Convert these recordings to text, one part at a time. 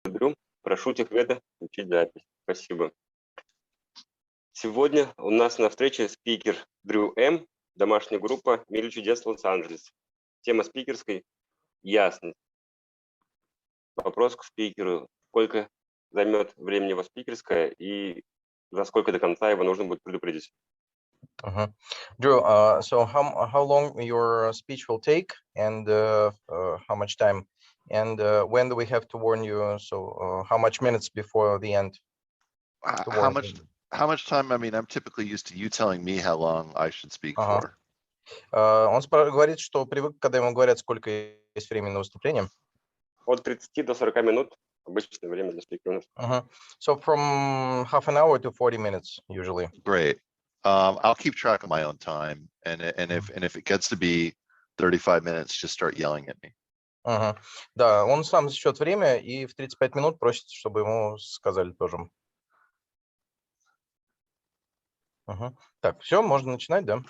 Дрю. Прошу техведа включить запись. Спасибо. Сегодня у нас на встрече спикер Дрю М, домашняя группа Миля, чудес, Лос-Анжелес. Тема спикерской «Ясность». Вопрос к спикеру. Сколько займет времени его спикерская и за сколько до конца его нужно будет предупредить? Drew, so how long your speech will take, and how much time, and when do we have to warn you? So how much minutes before the end? How much time? I mean, I'm typically used to you telling me how long I should speak for. Он говорит, что привык, когда ему говорят, сколько есть времени на выступление. От 30 до 40 минут обычное время для спикера. So from half an hour to 40 minutes usually. Great. I'll keep track of my own time, and if it gets to be 35 minutes, just start yelling at me. Да, он сам засчет время и в 35 минут просит, чтобы ему сказали тоже. Так, все, можно начинать, да?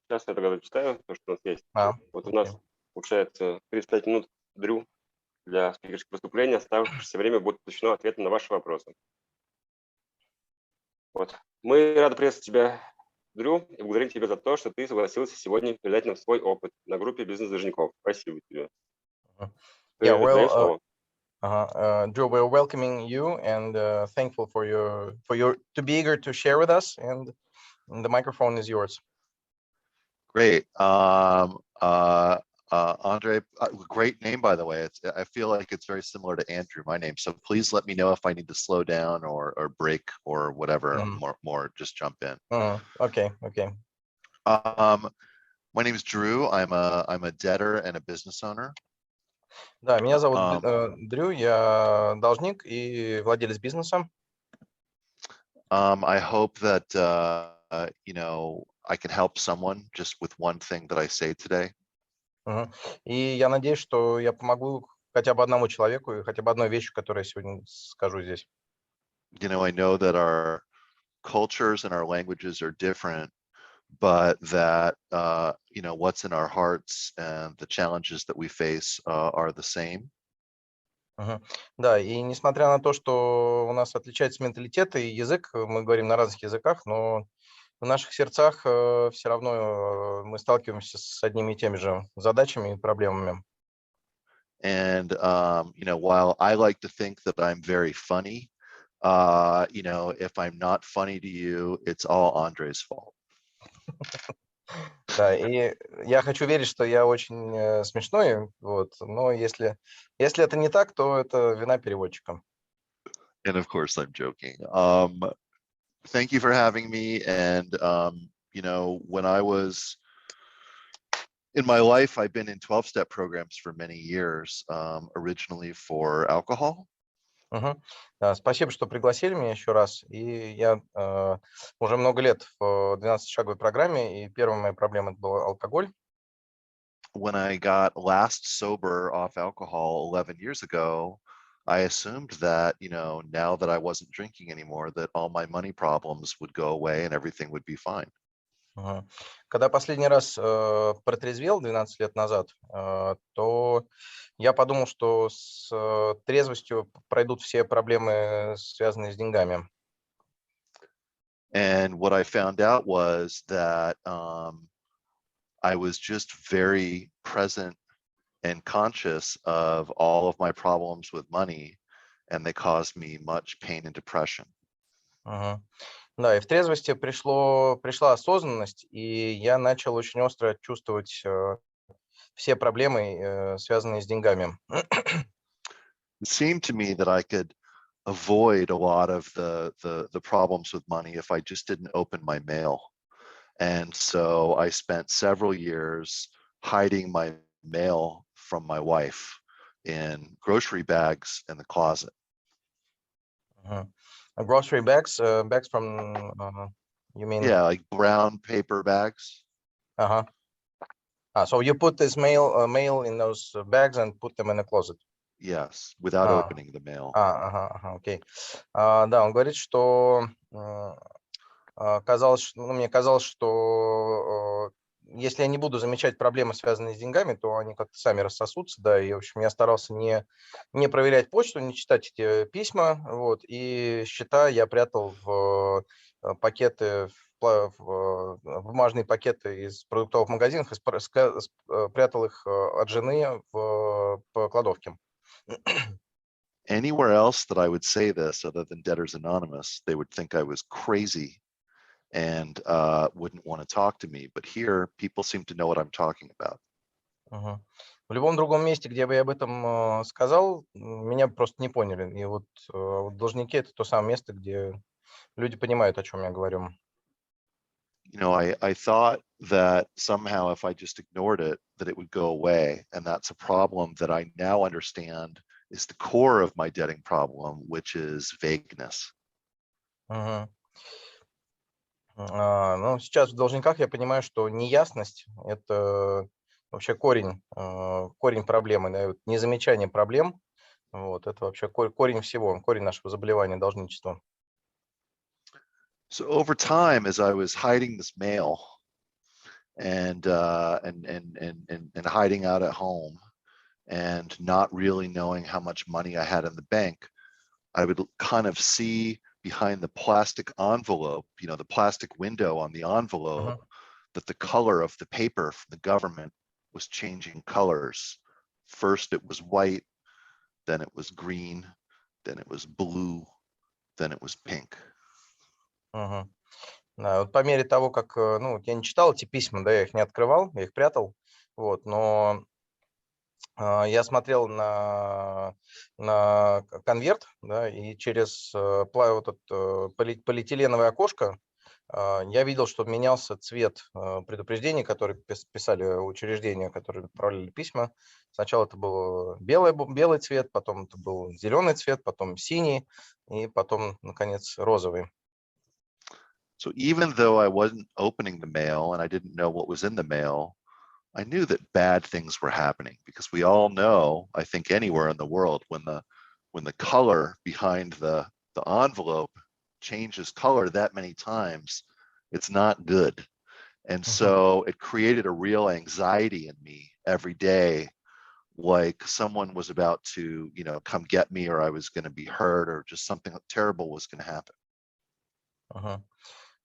Сейчас я тогда читаю то, что у нас есть. Вот у окей. нас получается 35 минут Дрю для спикерского выступления. Оставшееся время будет посвящено ответу на ваши вопросы. Вот. Мы рады приветствовать тебя, Дрю, и благодарим тебя за то, что ты согласился сегодня передать нам свой опыт на группе бизнес-должников. Спасибо тебе. Yeah, well, Drew, we're welcoming you and thankful for your to be eager to share with us, and the microphone is yours. Great. Andre, great name, by the way. I feel like it's very similar to Andrew, my name. So please let me know if I need to slow down or break or whatever. More, just jump in. Okay. My name is Drew. I'm a debtor and a business owner. Да, меня зовут Дрю, я должник и владелец бизнеса. I hope that I can help someone just with one thing that I say today. И я надеюсь, что я помогу хотя бы одному человеку и хотя бы одной вещью, которую я сегодня скажу здесь. I know that our cultures and our languages are different, but that what's in our hearts and the challenges that we face are the same. Да, и несмотря на то, что у нас отличаются менталитеты и язык, мы говорим на разных языках, но в наших сердцах все равно мы сталкиваемся с одними и теми же задачами и проблемами. And while I like to think that I'm very funny, if I'm not funny to you, it's all Andre's fault. Да, и я хочу верить, что я очень смешной, вот, но если это не так, то это вина переводчика. And of course, I'm joking. Thank you for having me. And when I was in my life, I've been in 12-step programs for many years, originally for alcohol. Да, спасибо, что пригласили меня еще раз. И я уже много лет в 12-шаговой программе, и первая моя проблема это был алкоголь. When I got last sober off alcohol 11 years ago, I assumed that, now that I wasn't drinking anymore, that all my money problems would go away and everything would be fine. Когда последний раз протрезвел 12 лет назад, то я подумал, что с трезвостью пройдут все проблемы, связанные с деньгами. And what I found out was that I was just very present and conscious of all of my problems with money, and they caused me much pain and depression. Да, и в трезвости пришла осознанность, и я начал очень остро чувствовать все проблемы, связанные с деньгами. It seemed to me that I could avoid a lot of the problems with money if I just didn't open my mail. And so I spent several years hiding my mail from my wife in grocery bags in the closet. Grocery bags from, you mean? Yeah, like brown paper bags. So you put this mail in those bags and put them in a closet? Yes, without opening the mail. Окей. Да, он говорит, что мне казалось, что если я не буду замечать проблемы, связанные с деньгами, то они как-то сами рассосутся, да, и, в общем, я старался не проверять почту, не читать эти письма, вот, и счета я прятал в пакеты, в бумажные пакеты из продуктовых магазинов, прятал их от жены по кладовке. Anywhere else that I would say this, other than Debtors Anonymous, they would think I was crazy and wouldn't want to talk to me. But here, people seem to know what I'm talking about. В любом другом месте, где бы я об этом сказал, меня бы просто не поняли. И вот должники – это то самое место, где люди понимают, о чем я говорю. You know, I thought that somehow if I just ignored it, that it would go away. And that's a problem that I now understand is the core of my debting problem, which is vagueness. Ну, сейчас в должниках я понимаю, что неясность – это вообще корень проблемы, да, вот незамечание проблем, вот, это вообще корень всего, корень нашего заболевания, должничества. So over time, as I was hiding this mail and hiding out at home and not really knowing how much money I had in the bank, I would kind of see behind the plastic envelope, you know, the plastic window on the envelope, that the color of the paper from the government was changing colors. First it was white, then it was green, then it was blue, then it was pink. Да, вот по мере того, как, ну, я не читал эти письма, да, я их не открывал, я их прятал, вот, но я смотрел на конверт, да, и через вот это полиэтиленовое окошко я видел, что менялся цвет предупреждений, которые писали учреждения, которые отправляли письма. Сначала это был белый цвет, потом это был зеленый цвет, потом синий, и потом, наконец, розовый. So even though I wasn't opening the mail and I didn't know what was in the mail, I knew that bad things were happening, because we all know, I think anywhere in the world, when the color behind the envelope changes color that many times, it's not good. And so it created a real anxiety in me every day, like someone was about to, you know, come get me, or I was going to be hurt, or just something terrible was going to happen.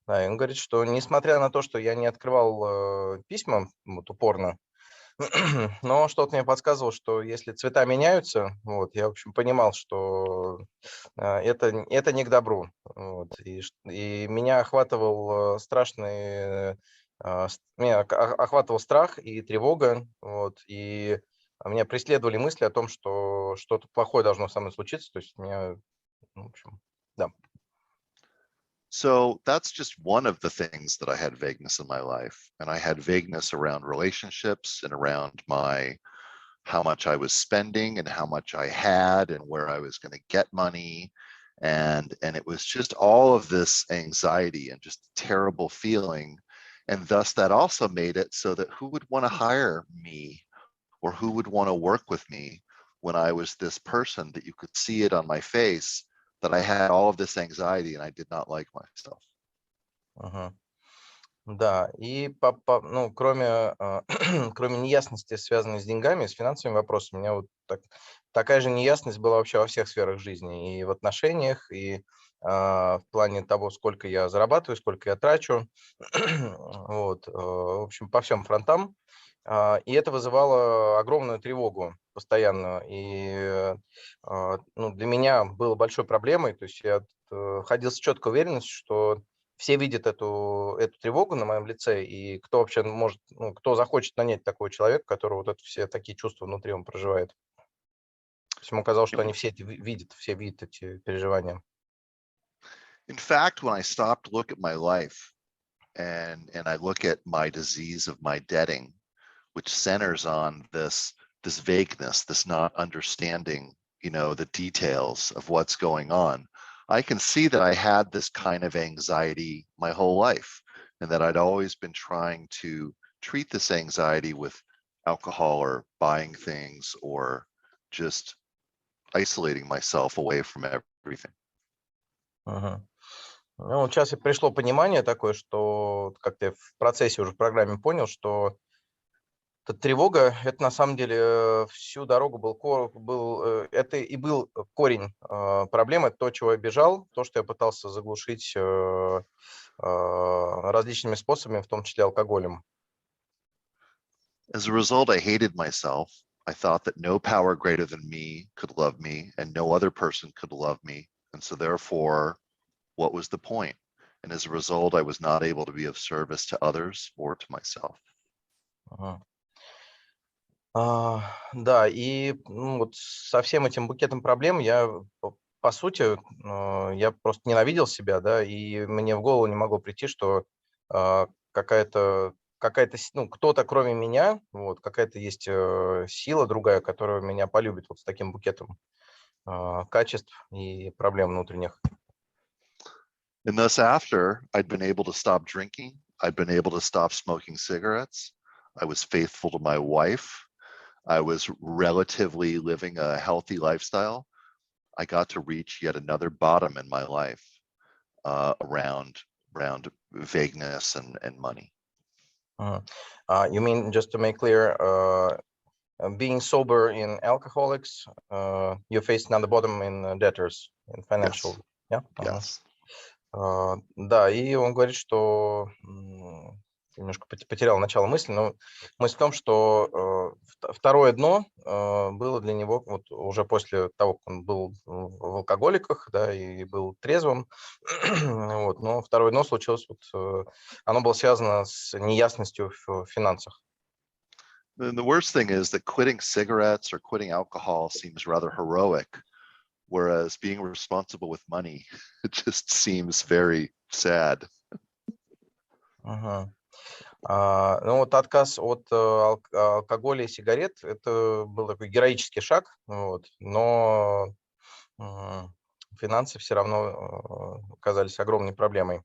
Да, и он говорит, что несмотря на то, что я не открывал письма вот, упорно, но что-то мне подсказывало, что если цвета меняются, вот, я, в общем, понимал, что это не к добру. Вот, и меня охватывал меня охватывал страх и тревога, вот, и меня преследовали мысли о том, что что-то плохое должно со мной случиться, то есть меня, в общем, да. So that's just one of the things that I had vagueness in my life. And I had vagueness around relationships and around how much I was spending and how much I had and where I was going to get money. And it was just all of this anxiety and just terrible feeling. And thus that also made it so that who would want to hire me, or who would want to work with me when I was this person that you could see it on my face, that I had all of this anxiety and I did not like myself. Да, и ну, кроме неясности, связанной с деньгами, с финансовыми вопросами, у меня вот такая же неясность была вообще во всех сферах жизни, и в отношениях, и в плане того, сколько я зарабатываю, сколько я трачу, вот, в общем, по всем фронтам. И это вызывало огромную тревогу постоянно. И ну, для меня было большой проблемой. То есть я ходил с четкой уверенностью, что все видят эту тревогу на моем лице, и кто вообще может, ну, кто захочет нанять такого человека, который вот это все такие чувства внутри он проживает. То есть ему казалось, что они все видят эти переживания. In fact, when I stopped to look at my life and I look at my disease of my debting, which centers on this vagueness, this not understanding, you know, the details of what's going on, I can see that I had this kind of anxiety my whole life, and that I'd always been trying to treat this anxiety with alcohol or buying things or just isolating myself away from everything. Ну, вот сейчас и пришло понимание такое, что как-то я в процессе уже в программе понял, что эта тревога, это на самом деле всю дорогу это и был корень проблемы, это то, чего я бежал, то, что я пытался заглушить различными способами, в том числе алкоголем. As a result, I hated myself. I thought that no power greater than me could love me and no other person could love me. And so therefore, what was the point? And as a result, I was not able to be of service to others or to myself. Ага. Да, и вот со всем этим букетом проблем я, по сути, я просто ненавидел себя, да, и мне в голову не могло прийти, что какая-то, кто-то кроме меня, вот, какая-то есть сила другая, которая меня полюбит вот с таким букетом качеств и проблем внутренних. And thus after I'd been able to stop drinking, I'd been able to stop smoking cigarettes. I was faithful to my wife. I was relatively living a healthy lifestyle. I got to reach yet another bottom in my life around vagueness and money. You mean, just to make clear, being sober in alcoholics, you faced another bottom in debtors, in financial. Yes. Yeah? Yes. Да, и он говорит, что немножко потерял начало мысли, но мысль в том, что второе дно было для него вот уже после того, как он был в алкоголиках, да, и был трезвым, вот, но второе дно случилось, вот, оно было связано с неясностью в финансах. And the worst thing is that quitting cigarettes or quitting alcohol seems rather heroic, whereas being responsible with money, it just seems very sad. Ну вот отказ от алкоголя и сигарет, это был такой героический шаг, вот, но финансы все равно оказались огромной проблемой.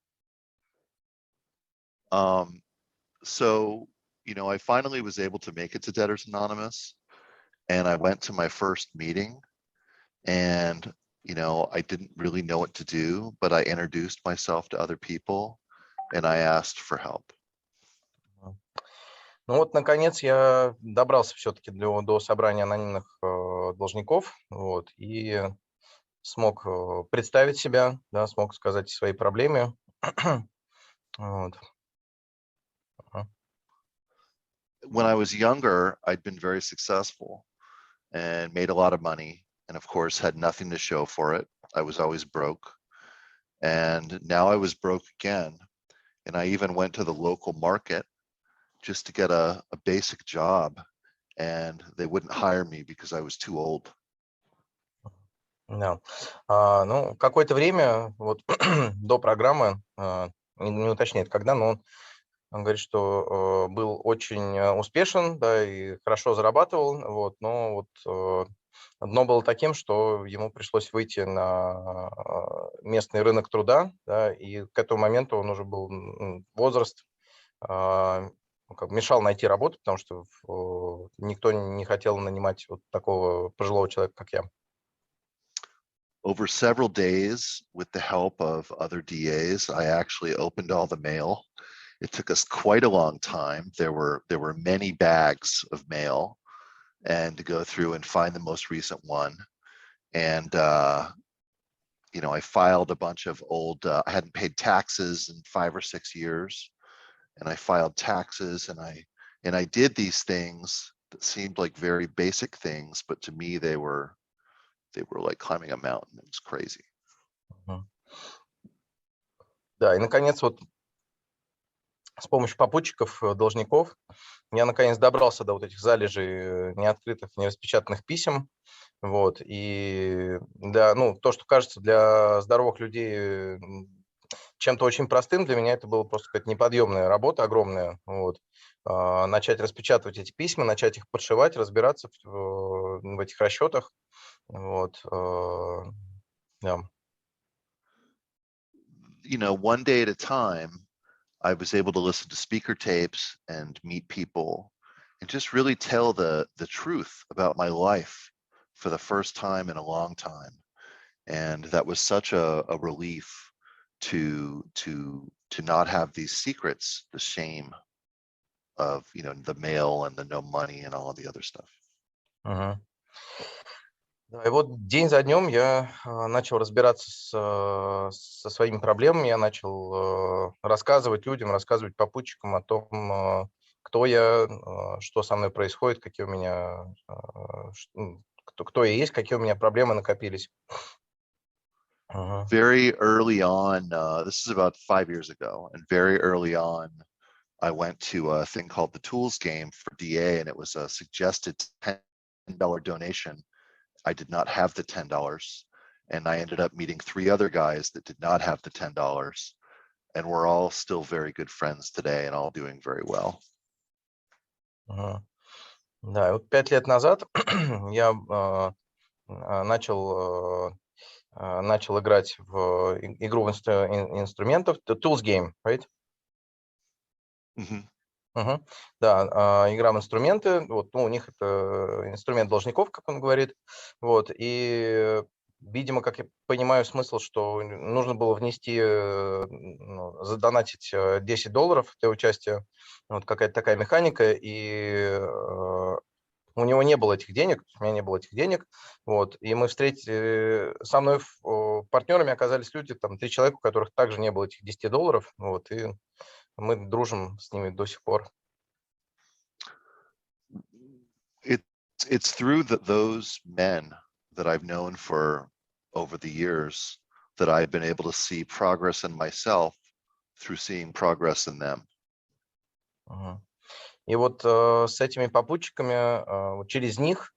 So, you know, I finally was able to make it to Debtors Anonymous, and I went to my first meeting, and, you know, I didn't really know what to do, but I introduced myself to other people, and I asked for help. Ну вот, наконец, я добрался все-таки до собрания анонимных должников, вот, и смог представить себя, да, смог сказать о своей проблеме. Вот. When I was younger, I'd been very successful and made a lot of money, and of course had nothing to show for it. I was always broke. And now I was broke again. And I even went to the local market just to get a basic job, and they wouldn't hire me because I was too old. Да. Ну, какое-то время, вот до программы, не уточняет когда, но он говорит, что был очень успешен, да, и хорошо зарабатывал, вот, но вот дно было таким, что ему пришлось выйти на местный рынок труда, да, и к этому моменту он уже был возраст, как бы мешал найти работу, потому что никто не хотел нанимать вот такого пожилого человека, как я. Over several days, with the help of other DAs, I actually opened all the mail. It took us quite a long time. There were many bags of mail, and to go through and find the most recent one. And you know, I filed a bunch of old. I hadn't paid taxes in 5 or 6 years, and I filed taxes, and I did these things that seemed like very basic things, but to me they were like climbing a mountain. It was crazy. Да, и наконец вот с помощью попутчиков, должников, я наконец добрался до вот этих залежей неоткрытых, нераспечатанных писем. Вот, и да, ну, то, что кажется для здоровых людей чем-то очень простым, для меня это было просто какая-то неподъемная работа, огромная. Вот. Начать распечатывать эти письма, начать их подшивать, разбираться в этих расчетах. Вот. Да. You know, one day at a time, I was able to listen to speaker tapes and meet people and just really tell the truth about my life for the first time in a long time. And that was such a relief to not have these secrets, the shame of, you know, the mail and the no money and all of the other stuff. Мгм. Да, и вот день за днем я начал разбираться со своими проблемами, я начал рассказывать людям, рассказывать попутчикам о том, кто я, что со мной происходит, какие у меня, кто я есть, какие у меня проблемы накопились. Мгм. Very early on, this is about 5 years ago, and very early on, I went to a thing called the Tools Game for DA, and it was a suggested $10 donation. I did not have the $10, and I ended up meeting 3 other guys that did not have the $10, and we're all still very good friends today and all doing very well. Мгм. Да, и вот 5 лет назад я начал играть в игру инструментов, the Tools Game, right? Mhm. Мгм. Да, игра в инструменты, вот, ну, у них это инструмент должников, как он говорит, вот, и, видимо, как я понимаю смысл, что нужно было внести, задонатить $10 для участия, вот какая-то такая механика, и у него не было этих денег, у меня не было этих денег, вот, и мы со мной партнерами оказались люди, там, 3 человека, у которых также не было этих $10, вот, и мы дружим с ними до сих пор. It's through those men that I've known for over the years that I've been able to see progress in myself through seeing progress in them. Мгм. И вот с этими попутчиками, вот через них,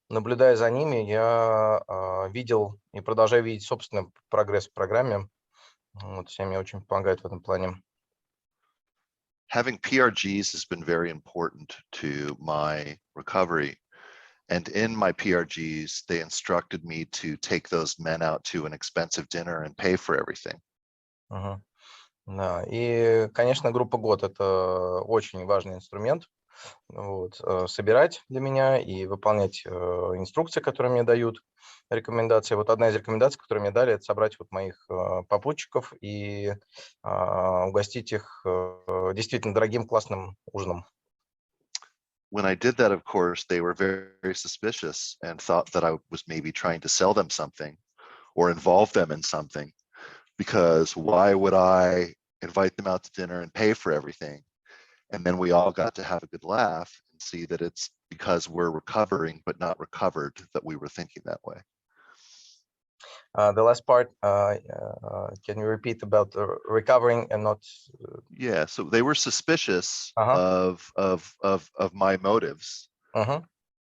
наблюдая за ними, я видел и продолжаю видеть собственный прогресс в программе. Вот, все мне очень помогает в этом плане. Having PRGs has been very important to my recovery. And in my PRGs, they instructed me to take those men out to an expensive dinner and pay for everything. Мгм. Да, и, конечно, группа год – это очень важный инструмент. Вот, собирать для меня и выполнять инструкции, которые мне дают, рекомендации. Вот одна из рекомендаций, которую мне дали, это собрать вот моих попутчиков и угостить их действительно дорогим классным ужином. When I did that, of course, they were very, very suspicious and thought that I was maybe trying to sell them something or involve them in something, because why would I invite them out to dinner and pay for everything? And then we all got to have a good laugh and see that it's because we're recovering but not recovered that we were thinking that way. The last part, can you repeat about recovering and not? Yeah, so they were suspicious Uh-huh. of my motives, Uh-huh.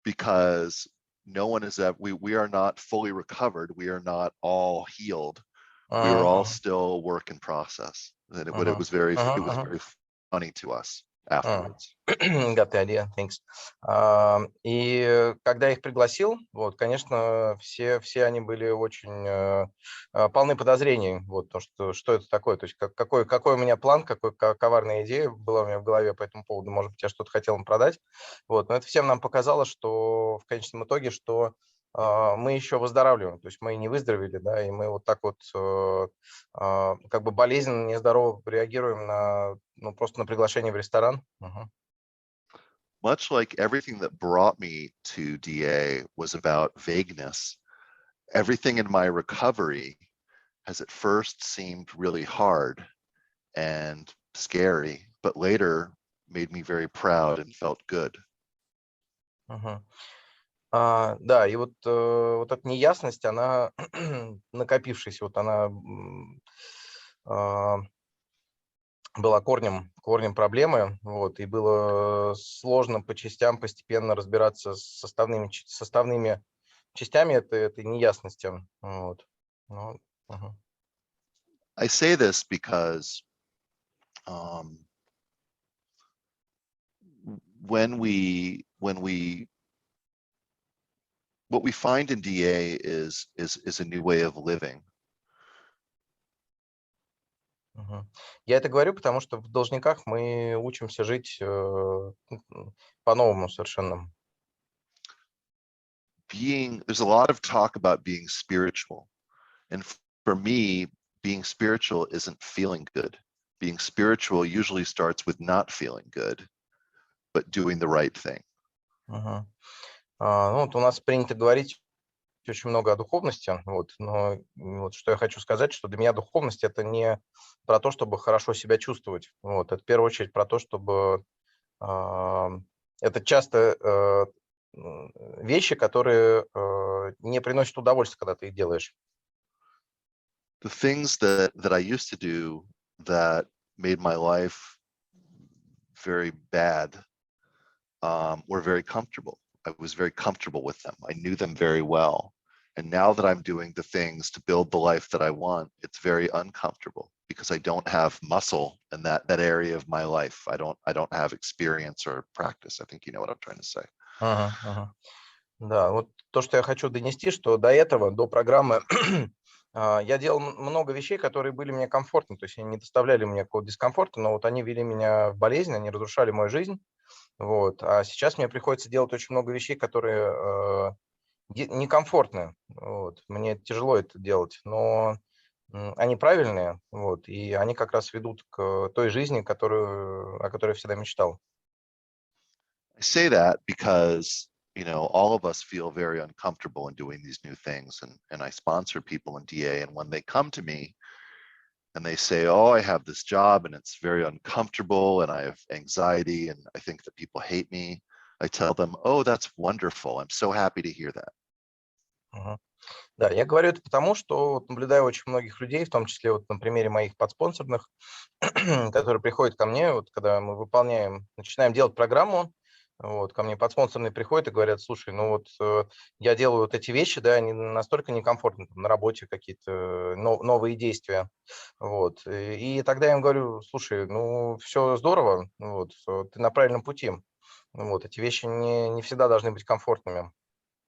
because no one is that we are not fully recovered. We are not all healed. We are all still work in process. And it was very funny to us afterwards. Got the idea, thanks. И когда я их пригласил, вот, конечно, все они были очень полны подозрений, вот, то, что это такое, то есть какой у меня план, какая коварная идея была у меня в голове по этому поводу, может быть, я что-то хотел им продать, вот, но это всем нам показало, что в конечном итоге, что мы еще выздоравливаем, то есть мы не выздоровели, да, и мы вот так вот как бы болезненно, нездорово реагируем просто на приглашение в ресторан. Much like everything that brought me to DA was about vagueness, everything in my recovery has at first seemed really hard and scary, but later made me very proud and felt good. Да, и вот эта неясность, она накопившаяся, вот она была корнем проблемы, вот, и было сложно по частям постепенно разбираться с составными частями этой неясности. Вот. Ну, I say this because what we find in DA is a new way of living. Я это говорю, потому что в должниках мы учимся жить по-новому совершенно. There's a lot of talk about being spiritual, and for me, being spiritual isn't feeling good. Being spiritual usually starts with not feeling good, but doing the right thing. Ну, вот у нас принято говорить очень много о духовности, вот, но вот что я хочу сказать, что для меня духовность — это не про то, чтобы хорошо себя чувствовать, вот, это в первую очередь про то, чтобы это часто вещи, которые не приносят удовольствия, когда ты их делаешь. The things that I used to do that made my life very bad were very comfortable. I was very comfortable with them. I knew them very well. And now that I'm doing the things to build the life that I want, it's very uncomfortable because I don't have muscle in that area of my life. I don't have experience or practice. I think you know what I'm trying to say. Да, вот то, что я хочу донести, что до этого, до программы, я делал много вещей, которые были мне комфортны, то есть они не доставляли мне какого-то дискомфорта, но вот они вели меня в болезнь, они разрушали мою жизнь, вот. А сейчас мне приходится делать очень много вещей, которые некомфортны, вот. Мне тяжело это делать, но они правильные, вот, и они как раз ведут к той жизни, о которой я всегда мечтал. I say that because, you know, all of us feel very uncomfortable in doing these new things. And I sponsor people in DA. And when they come to me and they say, oh, I have this job and it's very uncomfortable and I have anxiety and I think that people hate me, I tell them, oh, that's wonderful. I'm so happy to hear that. Да, я говорю это потому, что вот наблюдаю очень многих людей, в том числе вот на примере моих подспонсорных, которые приходят ко мне, вот когда мы начинаем делать программу, вот, ко мне подспонсорные приходят и говорят, слушай, ну вот я делаю вот эти вещи, да, они настолько некомфортны, там, на работе какие-то новые действия, вот, и тогда я им говорю, слушай, ну все здорово, вот, ты на правильном пути, вот, эти вещи не всегда должны быть комфортными.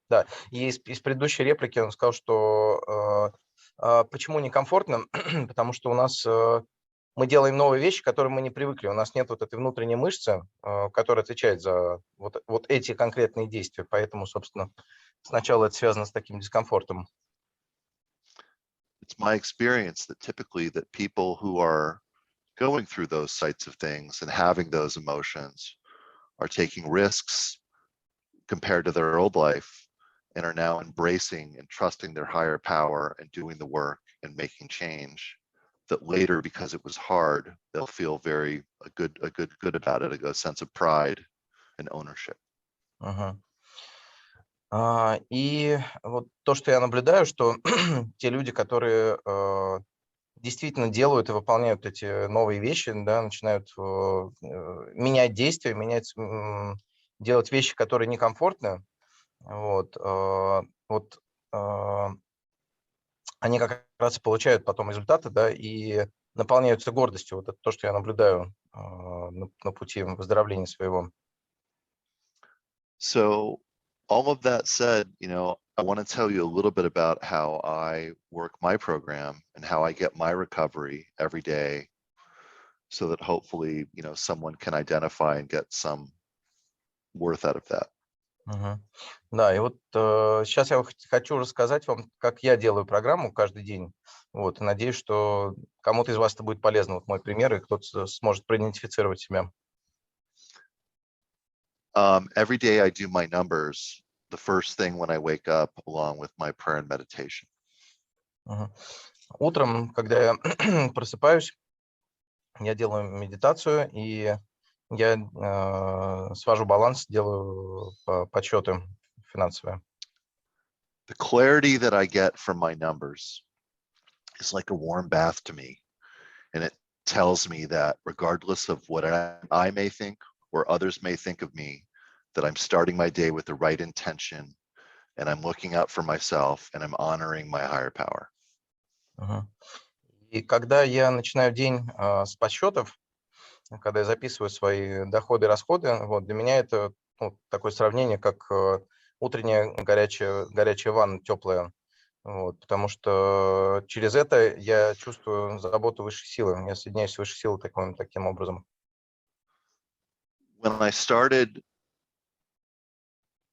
Да, и из предыдущей реплики он сказал, что почему некомфортно, потому что у нас мы делаем новые вещи, к которым мы не привыкли. У нас нет вот этой внутренней мышцы, которая отвечает за вот эти конкретные действия. Поэтому, собственно, сначала это связано с таким дискомфортом. It's my experience that typically that people who are going through those types of things and having those emotions are taking risks compared to their old life and are now embracing and trusting their higher power and doing the work and making change, that later, because it was hard, they'll feel very good about it, a sense of pride and ownership. И вот то, что я наблюдаю, что те люди, которые действительно делают и выполняют эти новые вещи, да, начинают менять действия, делать вещи, которые некомфортны, вот они как раз получают потом результаты, да, и наполняются гордостью. Вот это то, что я наблюдаю на пути выздоровления своего. So all of that said, you know, I want to tell you a little bit about how I work my program and how I get my recovery every day so that hopefully, you know, someone can identify and get some worth out of that. Да, и вот сейчас я хочу рассказать вам, как я делаю программу каждый день. Вот, и надеюсь, что кому-то из вас это будет полезно, вот мой пример, и кто-то сможет проидентифицировать себя. Every day I do my numbers the first thing when I wake up, along with my prayer and meditation. Утром, когда я просыпаюсь, я делаю медитацию, и я свожу баланс, делаю подсчеты финансовые. The clarity that I get from my numbers is like a warm bath to me. And it tells me that regardless of what I may think or others may think of me, that I'm starting my day with the right intention and I'm looking out for myself and I'm honoring my higher power. И когда я начинаю день с подсчетов, когда я записываю свои доходы и расходы, вот, для меня это такое сравнение, как утренняя горячая ванна, теплая. Вот, потому что через это я чувствую заботу высшей силы. Я соединяюсь с высшей силой таким образом. When I started,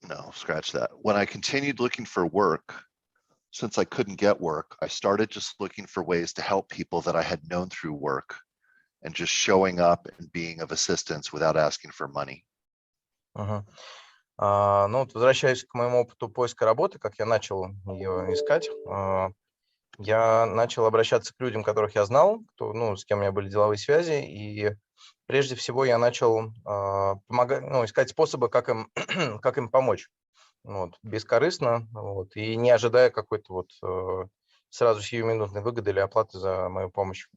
no, scratch that. When I continued looking for work since I couldn't get work, I started just looking for ways to help people that I had known through work and just showing up and being of assistance without asking for money. Мгм. Ну, вот возвращаясь к моему опыту поиска работы, как я начал ее искать, я начал обращаться к людям, которых я знал, ну, с кем у меня были деловые связи, и прежде всего я начал искать способы, как им, как им помочь. Вот, бескорыстно, вот, и не ожидая какой-то вот сразу сиюминутной выгоды или оплаты за мою помощь.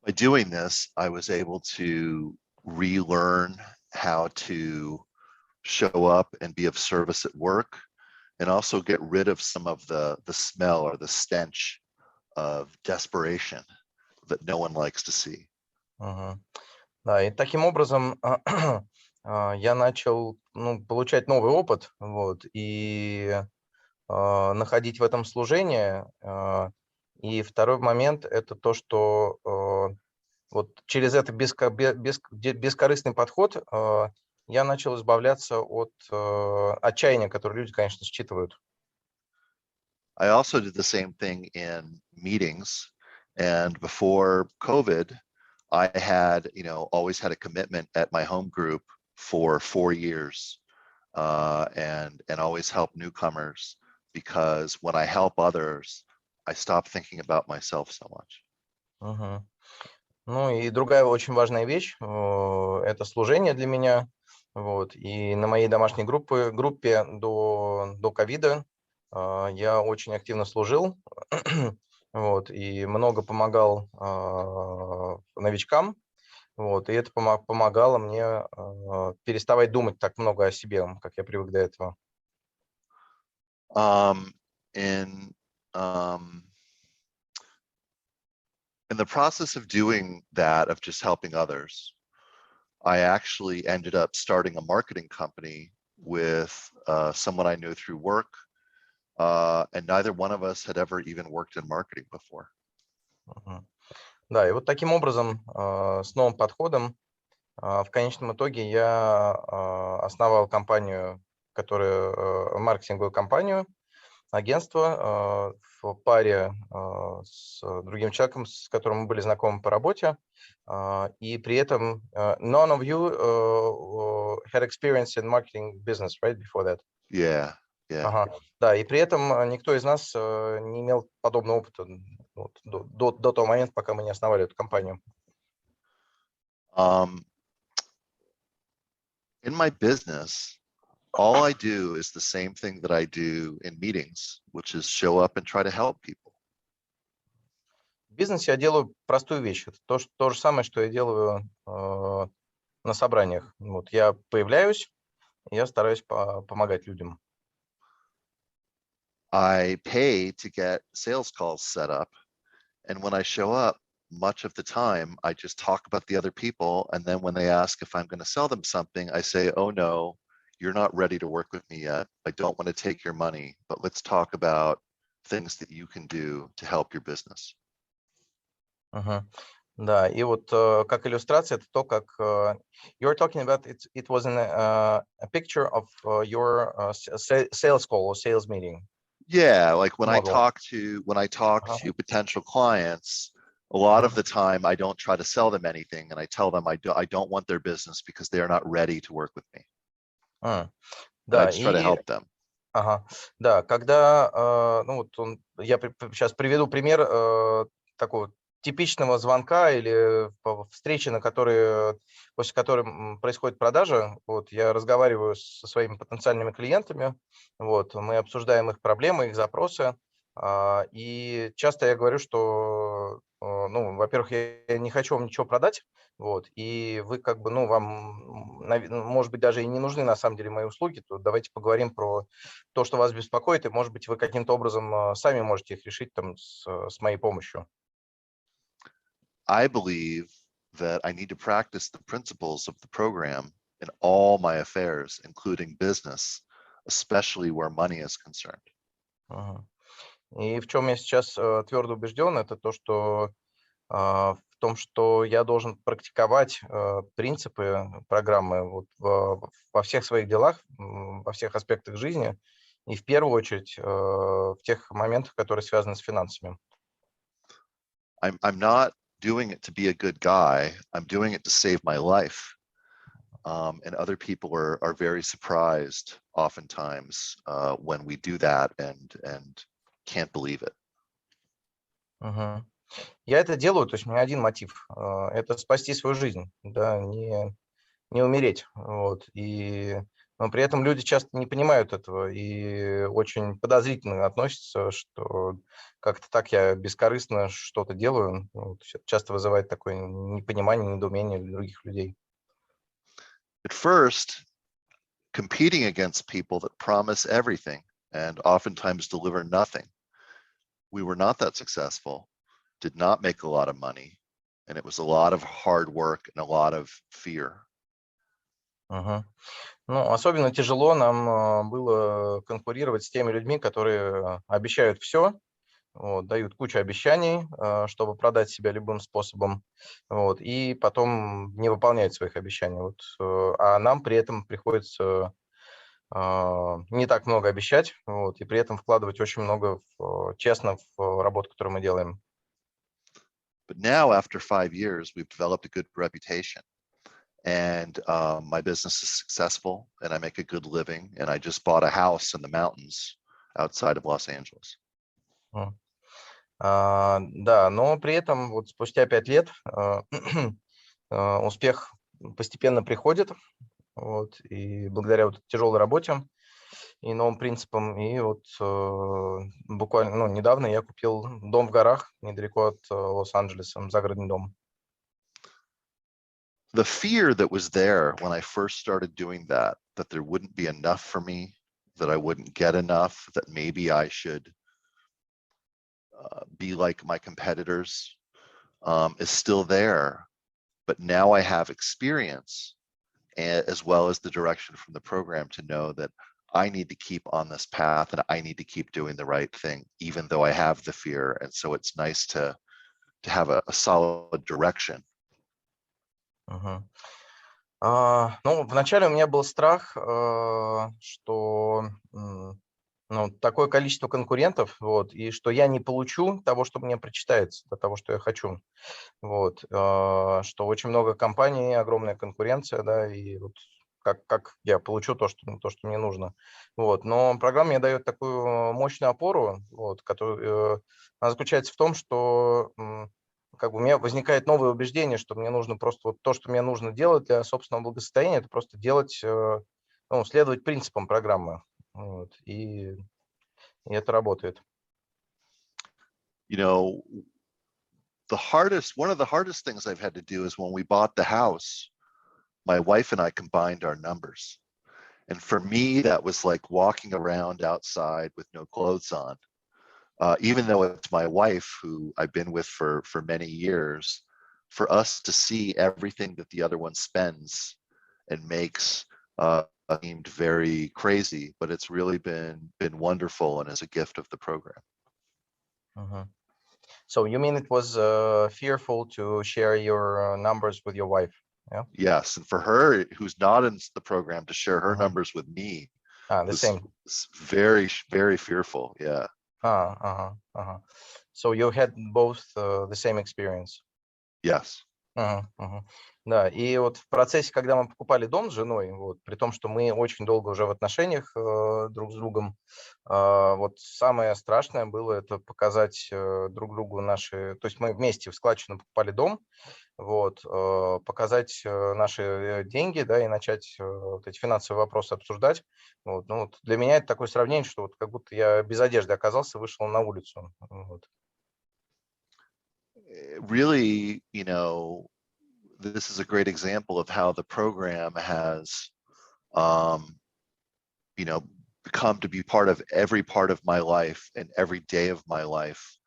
By doing this, I was able to relearn how to show up and be of service at work, and also get rid of some of the smell or the stench of desperation that no one likes to see. Мгм. Да, и таким образом я начал получать новый опыт, вот, и находить в этом служение. И второй момент – это то, что вот через этот бескорыстный подход я начал избавляться от отчаяния, которое люди, конечно, считывают. I also did the same thing in meetings, and before COVID, I had, always had a commitment at my home group for 4 years, and always help newcomers, because when I help others, I stop thinking about myself so much. Мгм. Ну и другая очень важная вещь – это служение для меня. Вот. И на моей домашней группе до ковида я очень активно служил, вот, и много помогал новичкам. Вот, и это помогало мне переставать думать так много о себе, как я привык до этого. In the process of doing that, of just helping others, I actually ended up starting a marketing company with someone I knew through work, and neither one of us had ever even worked in marketing before. Да, и вот таким образом, с новым подходом, в конечном итоге я основал компанию, маркетинговую компанию, агентство в паре с другим человеком, с которым мы были знакомы по работе, и при этом none of you had experience in marketing business, right, before that? Yeah. Ага, да, и при этом никто из нас не имел подобного опыта до того момента, пока мы не основали эту компанию. In my business, all I do is the same thing that I do in meetings, which is show up and try to help people. В бизнесе я делаю простую вещь. Это то же самое, что я делаю на собраниях. Вот, я появляюсь, и я стараюсь помогать людям. I pay to get sales calls set up, and when I show up, much of the time I just talk about the other people, and then when they ask if I'm going to sell them something, I say, oh no, you're not ready to work with me yet. I don't want to take your money, but let's talk about things that you can do to help your business. Да, и вот как иллюстрация, это то, как you're talking about it was a picture of your sales call or sales meeting. Yeah, like when Model. I talk to potential clients, a lot of the time I don't try to sell them anything, and I tell them I don't want their business because they are not ready to work with me. And I just try to help them. Да, когда, я сейчас приведу пример такого типичного звонка или встречи, после которой происходит продажа. Вот, я разговариваю со своими потенциальными клиентами, вот, мы обсуждаем их проблемы, их запросы, и часто я говорю, что, во-первых, я не хочу вам ничего продать, вот, и вы вам, может быть, даже и не нужны на самом деле мои услуги, то давайте поговорим про то, что вас беспокоит, и, может быть, вы каким-то образом сами можете их решить с моей помощью. I believe that I need to practice the principles of the program in all my affairs, including business, especially where money is concerned. И в чем я сейчас твердо убежден, это то, что в том, что я должен практиковать принципы программы во всех своих делах, во всех аспектах жизни, и в первую очередь в тех моментах, которые связаны с финансами. I'm not doing it to be a good guy. I'm doing it to save my life. And other people are very surprised oftentimes when we do that and can't believe it. Мгм. Я это делаю, то есть у меня один мотив, это спасти свою жизнь, да, не умереть, вот, но при этом люди часто не понимают этого и очень подозрительно относятся, что как-то так я бескорыстно что-то делаю, ну, то есть это часто вызывает такое непонимание, недоумение у других людей. At first, competing against people that promise everything and oftentimes deliver nothing. We were not that successful, did not make a lot of money, and it was a lot of hard work and a lot of fear. Мгм. Ну, особенно тяжело нам было конкурировать с теми людьми, которые обещают все, вот, дают кучу обещаний, чтобы продать себя любым способом, вот, и потом не выполняют своих обещаний. Вот, а нам при этом приходится не так много обещать, вот, и при этом вкладывать очень много честно в работу, которую мы делаем. But now, after 5 years, we've developed a good reputation. And my business is successful, and I make a good living. And I just bought a house in the mountains outside of Los-Angeles. Да, но при этом вот спустя 5 лет успех постепенно приходит, вот, и благодаря вот тяжелой работе и новым принципам, и вот буквально, ну, недавно я купил дом в горах недалеко от Лос-Анджелеса, загородный дом. The fear that was there when I first started doing that there wouldn't be enough for me, that I wouldn't get enough, that maybe I should be like my competitors, is still there. But now I have experience as well as the direction from the program to know that I need to keep on this path and I need to keep doing the right thing, even though I have the fear. And so it's nice to have a solid direction. Ну, вначале у меня был страх, что ну, такое количество конкурентов, вот, и что я не получу того, что мне причитается, того, что я хочу. Вот, что очень много компаний, огромная конкуренция, да, и вот как я получу то, что мне нужно. Вот, но программа мне дает такую мощную опору, вот, которая она заключается в том, что как бы у меня возникает новое убеждение, что мне нужно просто вот то, что мне нужно делать для собственного благосостояния, это просто делать, ну, следовать принципам программы. Вот, и это работает. You know, one of the hardest things I've had to do is when we bought the house, my wife and I combined our numbers. And for me, that was like walking around outside with no clothes on. Even though it's my wife who I've been with for many years, for us to see everything that the other one spends and makes seemed very crazy, but it's really been wonderful and is a gift of the program. So you mean it was fearful to share your numbers with your wife? Yeah. Yes, and for her, who's not in the program, to share her numbers with me was very, very fearful. Yeah. So you had both the same experience. Yes. Да, и вот в процессе, когда мы покупали дом с женой, вот, при том, что мы очень долго уже в отношениях друг с другом, вот самое страшное было это показать друг другу наши, то есть мы вместе в складчину покупали дом, вот, показать наши деньги, да, и начать вот эти финансовые вопросы обсуждать. Вот, ну, вот для меня это такое сравнение, что вот как будто я без одежды оказался, вышел на улицу. Вот. Really, you know, this is a great example of how the program has, you know, become to be part of every part of my life and every day of my life,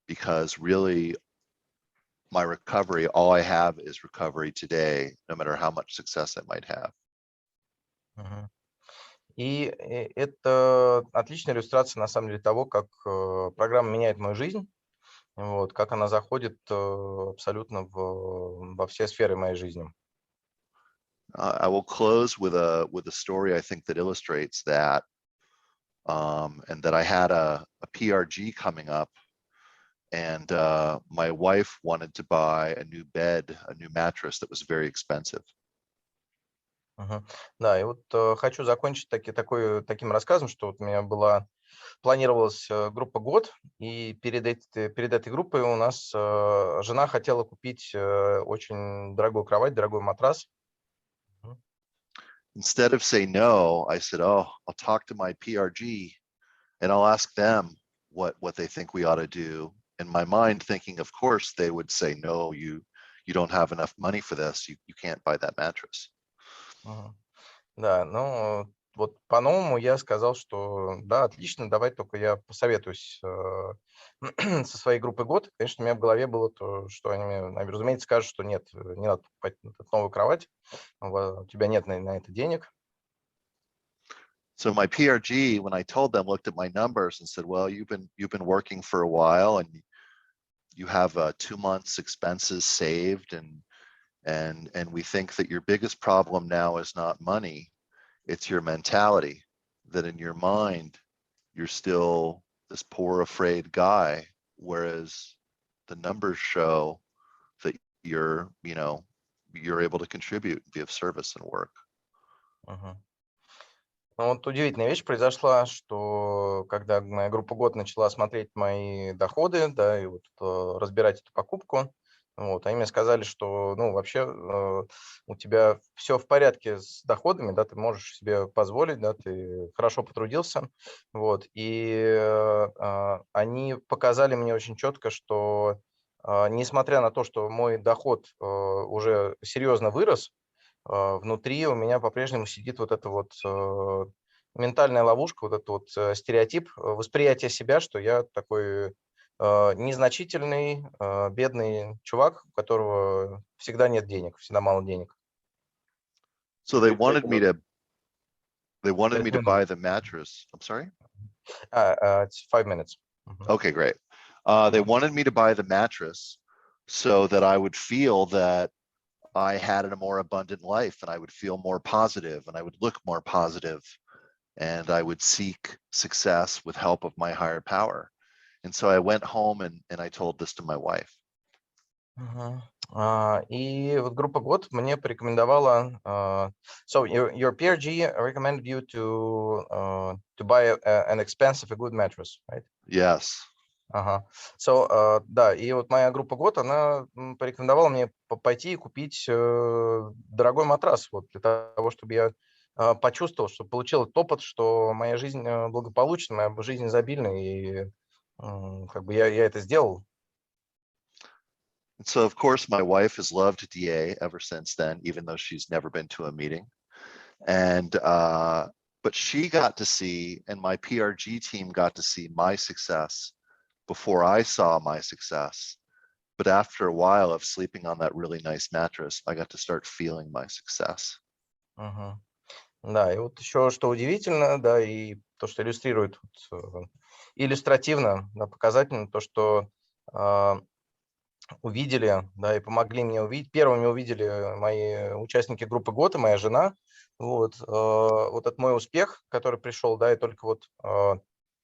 because really my recovery, all I have is recovery today, no matter how much success I might have. И это отличная иллюстрация, на самом деле, того, как программа меняет мою жизнь, вот, как она заходит абсолютно во все сферы моей жизни. I will close with a story I think that illustrates that. and that I had a PRG coming up, and my wife wanted to buy a new bed, a new mattress that was very expensive. Да, и вот хочу закончить таким рассказом, что вот у меня планировалась группа год, и перед этой группой у нас жена хотела купить очень дорогую кровать, дорогой матрас. Instead of say no, I said, oh, I'll talk to my PRG and I'll ask them what they think we ought to do. In my mind, thinking, of course, they would say, no, you don't have enough money for this. You can't buy that mattress. Да, ну вот по-новому я сказал, что да, отлично, давай только я посоветуюсь со своей группой год. Конечно, у меня в голове было то, что они мне, разумеется, скажут, что нет, не надо покупать новую кровать, у тебя нет на это денег. So my PRG, when I told them, looked at my numbers and said, well, you've been working for a while and you have 2 months expenses saved, and we think that your biggest problem now is not money, it's your mentality, that in your mind you're still this poor afraid guy, whereas the numbers show that you're able to contribute, be of service and work. Ну, вот удивительная вещь произошла, что когда моя группа год начала смотреть мои доходы, да, и вот разбирать эту покупку, вот, они мне сказали, что, ну, вообще у тебя все в порядке с доходами, да, ты можешь себе позволить, да, ты хорошо потрудился, вот, и они показали мне очень четко, что несмотря на то, что мой доход уже серьезно вырос, внутри у меня по-прежнему сидит вот эта вот ментальная ловушка, вот этот вот стереотип восприятия себя, что я такой незначительный, бедный чувак, у которого всегда нет денег, всегда мало денег. So they wanted me to buy the mattress. I'm sorry? It's 5 minutes. Okay, great. They wanted me to buy the mattress so that I would feel that I had a more abundant life, and I would feel more positive, and I would look more positive, and I would seek success with help of my higher power. And so I went home and I told this to my wife. И вот группа год мне порекомендовала. So your PRG recommended you to buy an expensive, a good mattress, right? Yes. So, да, и вот моя группа год, она порекомендовала мне пойти и купить дорогой матрас, вот, для того, чтобы я почувствовал, что получил этот опыт, что моя жизнь благополучна, моя жизнь изобильна, и как бы я это сделал. And so, of course, my wife has loved DA ever since then, even though she's never been to a meeting. And but she got to see, and my PRG team got to see my success before I saw my success. But after a while of sleeping on that really nice mattress, I got to start feeling my success. Да, и вот еще что удивительно, да, и то, что иллюстрирует иллюстративно, да, показательно, то, что увидели, да, и помогли мне увидеть. Первыми увидели мои участники группы год и моя жена. Вот этот мой успех, который пришел, да, и только вот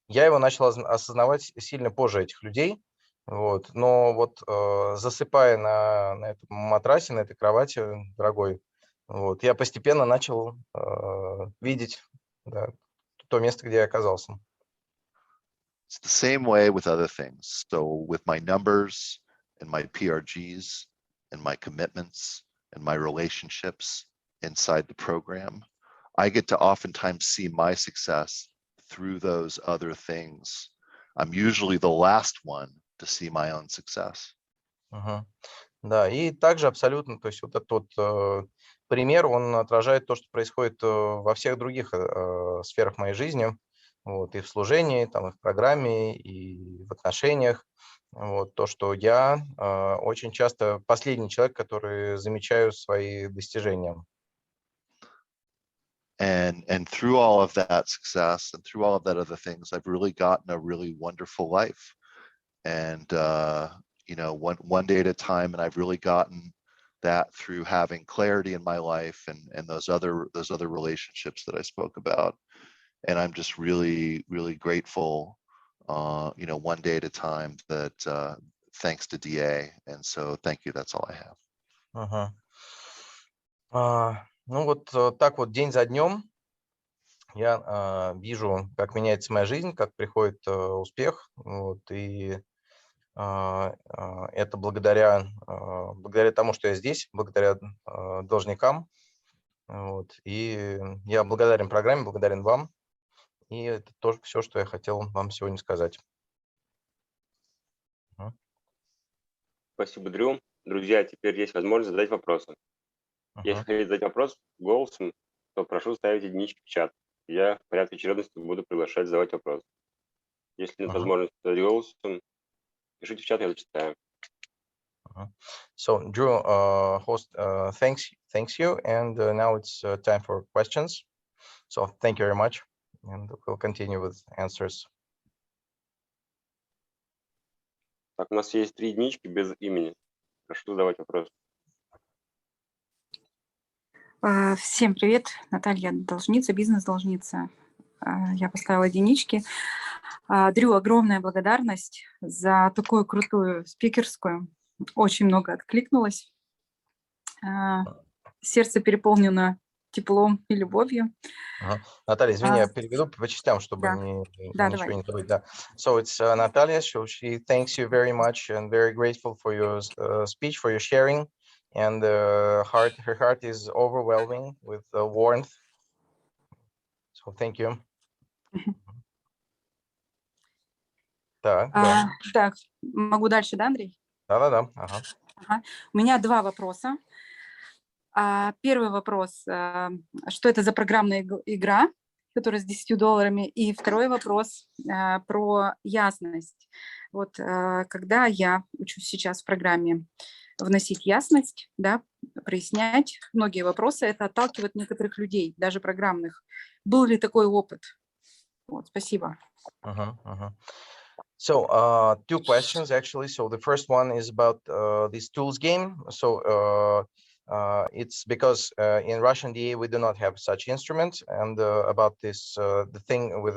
я его начал осознавать сильно позже этих людей. Вот, но вот засыпая на этом матрасе, на этой кровати дорогой, вот, я постепенно начал видеть, да, то место, где я оказался. It's the same way with other things. So with my numbers and my PRGs and my commitments and my relationships inside the program, I get to oftentimes see my success through those other things. I'm usually the last one to see my own success. Да, и также абсолютно, то есть вот этот вот пример, он отражает то, что происходит во всех других сферах моей жизни, вот, и в служении, там, и в программе, и в отношениях. Вот, то, что я очень часто последний человек, который замечаю свои достижения. And through all of that success and through all of that other things, I've really gotten a really wonderful life. And one day at a time, and I've really gotten that through having clarity in my life and those other relationships that I spoke about. And I'm just really, really grateful, you know, one day at a time that thanks to DA. And so thank you. That's all I have. Ну вот так вот день за днем я вижу, как меняется моя жизнь, как приходит успех. Вот, и это благодаря тому, что я здесь, благодаря должникам. Вот, и я благодарен программе, благодарен вам. И это тоже все, что я хотел вам сегодня сказать. Спасибо, Дрю. Друзья, теперь есть возможность задать вопросы. Если хотите задать вопрос голосом, то прошу ставить единички в чат. Я в порядке очередности буду приглашать задавать вопрос. Если нет возможности задать голосом, пишите в чат, я зачитаю. So Drew, host, thanks you, and now it's time for questions. So thank you very much, and we'll continue with answers. Так, у нас есть 3 единички без имени. Прошу задавать вопрос. Всем привет, Наталья, должница, бизнес-должница. Я поставила единички. Дрю, огромная благодарность за такую крутую спикерскую. Очень много откликнулось. Сердце переполнено теплом и любовью. Наталья, извини, я переведу по частям, чтобы ничего не забыть. Да. So it's Natalia, so she thanks you very much and very grateful for your speech, for your sharing. And her heart is overwhelming with warmth. So thank you. Так, да. Так, могу дальше, да, Андрей? Да. У меня 2 вопроса. Первый вопрос, что это за программная игра, которая с $10? И второй вопрос про ясность. Вот когда я учусь сейчас в программе вносить ясность, да, прояснять многие вопросы, это отталкивает некоторых людей, даже программных. Был ли такой опыт? Вот, спасибо. So 2 questions actually. So the first one is about this tools game. So it's because in Russian DA we do not have such instrument, and about this the thing with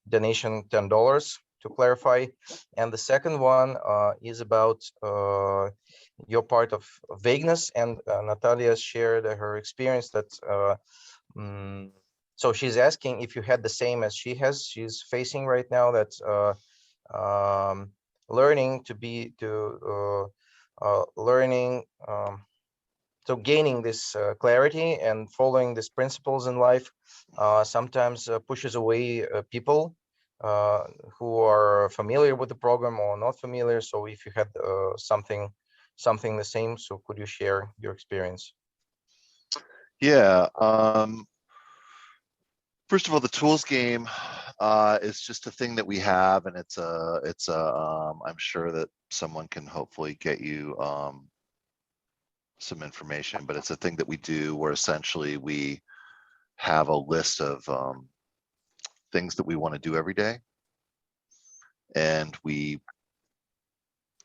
donation $10 to clarify. And the second one is about your part of vagueness, and Natalia shared her experience that so she's asking if you had the same as she has. She's facing right now that learning so gaining this clarity and following these principles in life sometimes pushes away people who are familiar with the program or not familiar. So if you had something the same, so could you share your experience? Yeah. First of all, the tools game is just a thing that we have, and it's I'm sure that someone can hopefully get you some information, but it's a thing that we do where essentially we have a list of things that we want to do every day, and we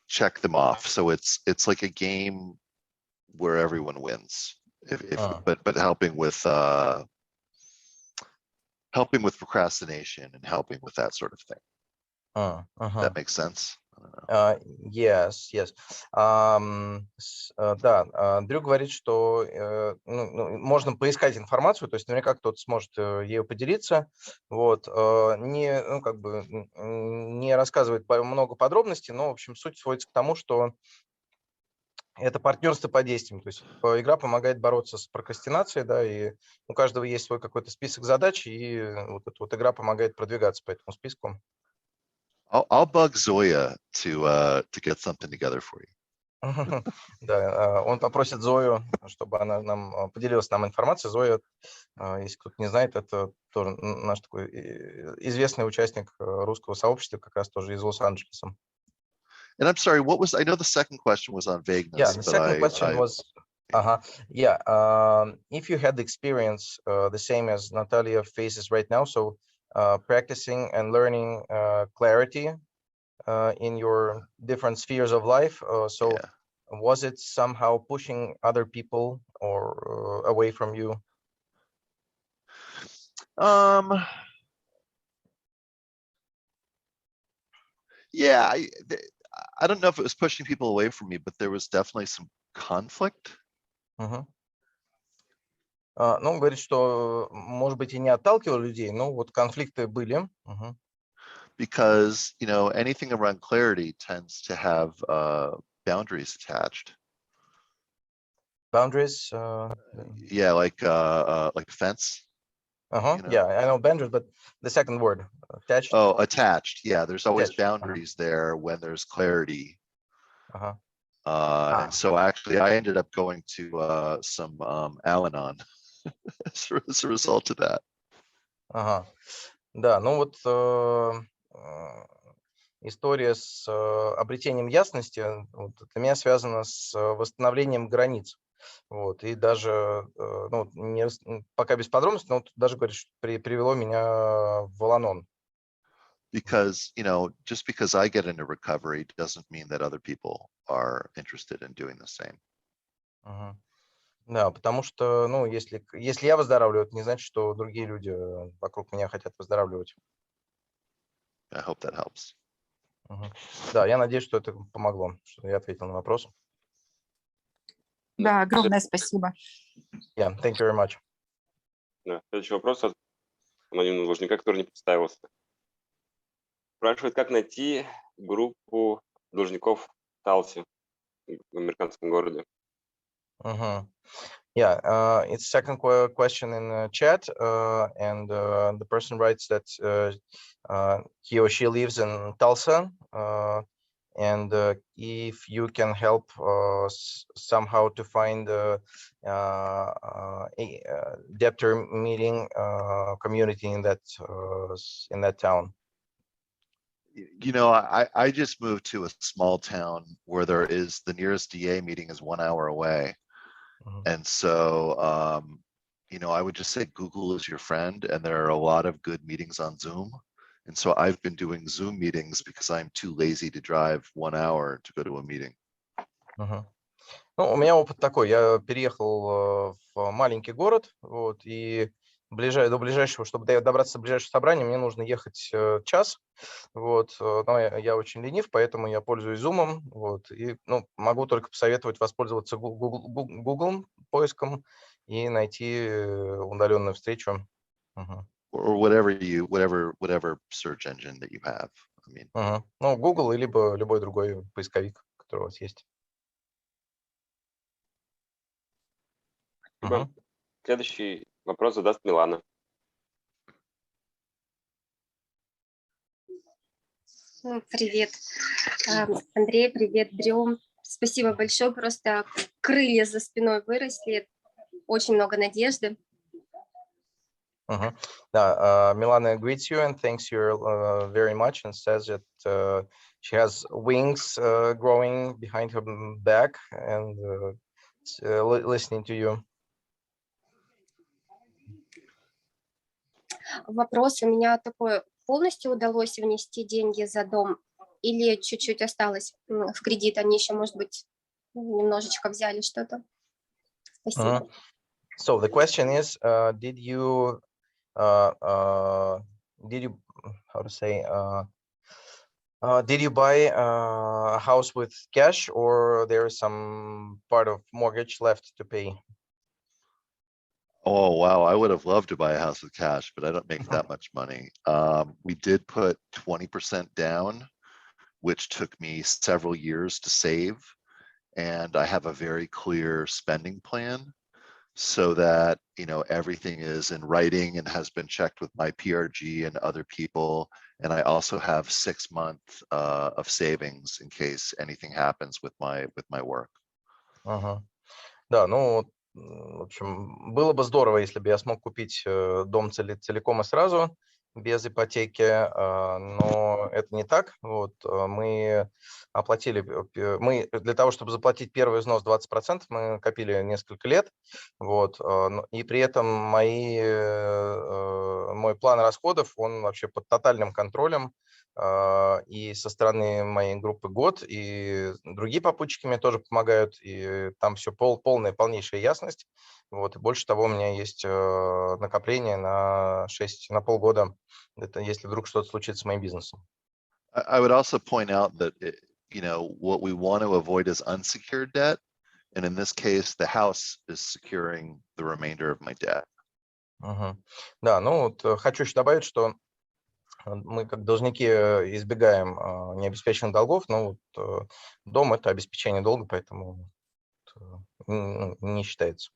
check them off. So it's like a game where everyone wins, but helping with procrastination and helping with that sort of thing. That makes sense? Yes. Да, Дрю говорит, что можно поискать информацию, то есть наверняка кто-то сможет ею поделиться, вот, не рассказывает много подробностей, но, в общем, суть сводится к тому, что это партнерство по действиям, то есть игра помогает бороться с прокрастинацией, да, и у каждого есть свой какой-то список задач, и вот эта вот игра помогает продвигаться по этому списку. I'll bug Zoya to get something together for you. Да, он попросит Зою, чтобы она нам поделилась информацией. Зоя, если кто-то не знает, это тоже наш такой известный участник русского сообщества, как раз тоже из Лос-Анджелеса. And I'm sorry, I know the second question was on vagueness. Yeah, the second question was, if you had the experience the same as Natalia faces right now, so practicing and learning clarity in your different spheres of life, was it somehow pushing other people or away from you? Yeah, I don't know if it was pushing people away from me, but there was definitely some conflict. Мгм. Ну, он говорит, что, может быть, и не отталкивал людей, но вот конфликты были. Мгм. Because, you know, anything around clarity tends to have boundaries attached. Boundaries. Yeah, like a fence. Uh-huh. You know? Yeah, I know boundaries, but the second word, attached. Oh, attached. Yeah, there's always Attached. boundaries there when there's clarity. Uh-huh. And so actually I ended up going to some Al-Anon as a result of that. Ага. Да, ну вот история с обретением ясности вот, для меня связана с восстановлением границ. Вот, и даже, ну, пока без подробностей, но вот даже, говорит, что привело меня в Ал-Анон. Because, you know, just because I get into recovery doesn't mean that other people are interested in doing the same. Мгм. Да, потому что, ну, если я выздоравливаю, это не значит, что другие люди вокруг меня хотят выздоравливать. I hope that helps. Мгм. Да, я надеюсь, что это помогло, что я ответил на вопрос. Да, огромное спасибо. Yeah, thank you very much. Да, следующий вопрос от анонимного должника, который не представился. Спрашивает, как найти группу должников в Талсе, в американском городе. Mhm. Yeah, it's second question in the chat, and the person writes that he or she lives in Tulsa, and if you can help somehow to find a debtor meeting community in that town. You know, I just moved to a small town where there is the nearest DA meeting is 1 hour away. Mhm. And so, you know, I would just say Google is your friend, and there are a lot of good meetings on Zoom. And so I've been doing Zoom meetings because I'm too lazy to drive 1 hour to go to a meeting. Mhm. Ну, у меня опыт такой. Я переехал в маленький город, вот, и до ближайшего, чтобы добраться до ближайшего собрания, мне нужно ехать час. Вот, но я очень ленив, поэтому я пользуюсь Zoom. Вот, и, ну, могу только посоветовать воспользоваться Google поиском и найти удаленную встречу. Мгм. Or whatever search engine that you have. I mean, Мгм. Ну, Google, либо любой другой поисковик, который у вас есть. Спасибо. Мгм. Следующий вопрос задаст Милана. Привет, Андрей, привет, Дрю. Спасибо большое, просто крылья за спиной выросли, очень много надежды. Mhm. Milana greets you and thanks you very much and says that she has wings growing behind her back and listening to you. Вопрос у меня такой: полностью удалось внести деньги за дом или чуть-чуть осталось в кредит? Они еще, может быть, немножечко взяли что-то. Спасибо. So the question is, did you how to say did you buy a house with cash, or there is some part of mortgage left to pay? oh wow, I would have loved to buy a house with cash, but I don't make that much money. We did put 20% down, which took me several years to save. And I have a very clear spending plan so that, you know, everything is in writing and has been checked with my PRG and other people. And I also have 6 months of savings in case anything happens with my work. Да, ну, в общем, было бы здорово, если бы я смог купить дом целиком и сразу, без ипотеки, но это не так. Вот, мы для того, чтобы заплатить первый взнос 20%, мы копили несколько лет, вот, и при этом мой план расходов, он вообще под тотальным контролем, и со стороны моей группы год, и другие попутчики мне тоже помогают, и там все полнейшая ясность. Вот, и больше того, у меня есть накопление на полгода, это если вдруг что-то случится с моим бизнесом. I would also point out that, what we want to avoid is unsecured debt. And in this case, the house is securing the remainder of my debt. Да, ну вот хочу еще добавить, что мы как должники избегаем необеспеченных долгов, но вот дом – это обеспечение долга, поэтому не считается.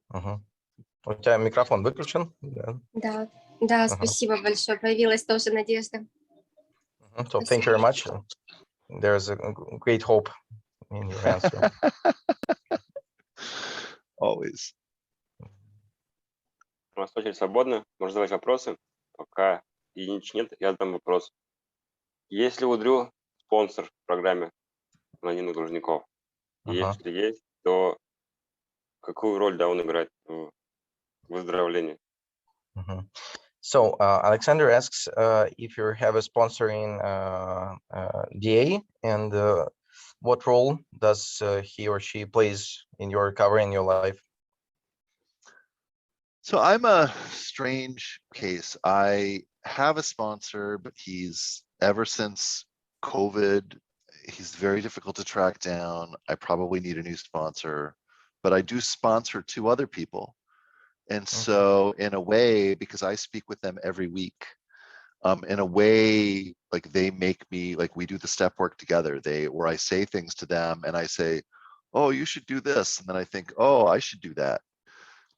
У тебя микрофон выключен? Да, спасибо большое. Появилась тоже надежда. So thank you very much. There's a great hope in your answer. Always. У нас очередь свободна. Можно задавать вопросы. Пока единичек нет, я задам вопрос. Есть ли у Дрю спонсор в программе анонимных должников? Если есть, то какую роль он играет в выздоровлении? So Alexander asks if you have a sponsor in DA, and what role does he or she plays in your recovery in your life? So I'm a strange case. I have a sponsor, but he's, ever since COVID, he's very difficult to track down. I probably need a new sponsor, but I do sponsor 2 other people. And so in a way, because I speak with them every week, in a way, like they make me, like we do the step work together, where I say things to them and I say, oh, you should do this. And then I think, oh, I should do that.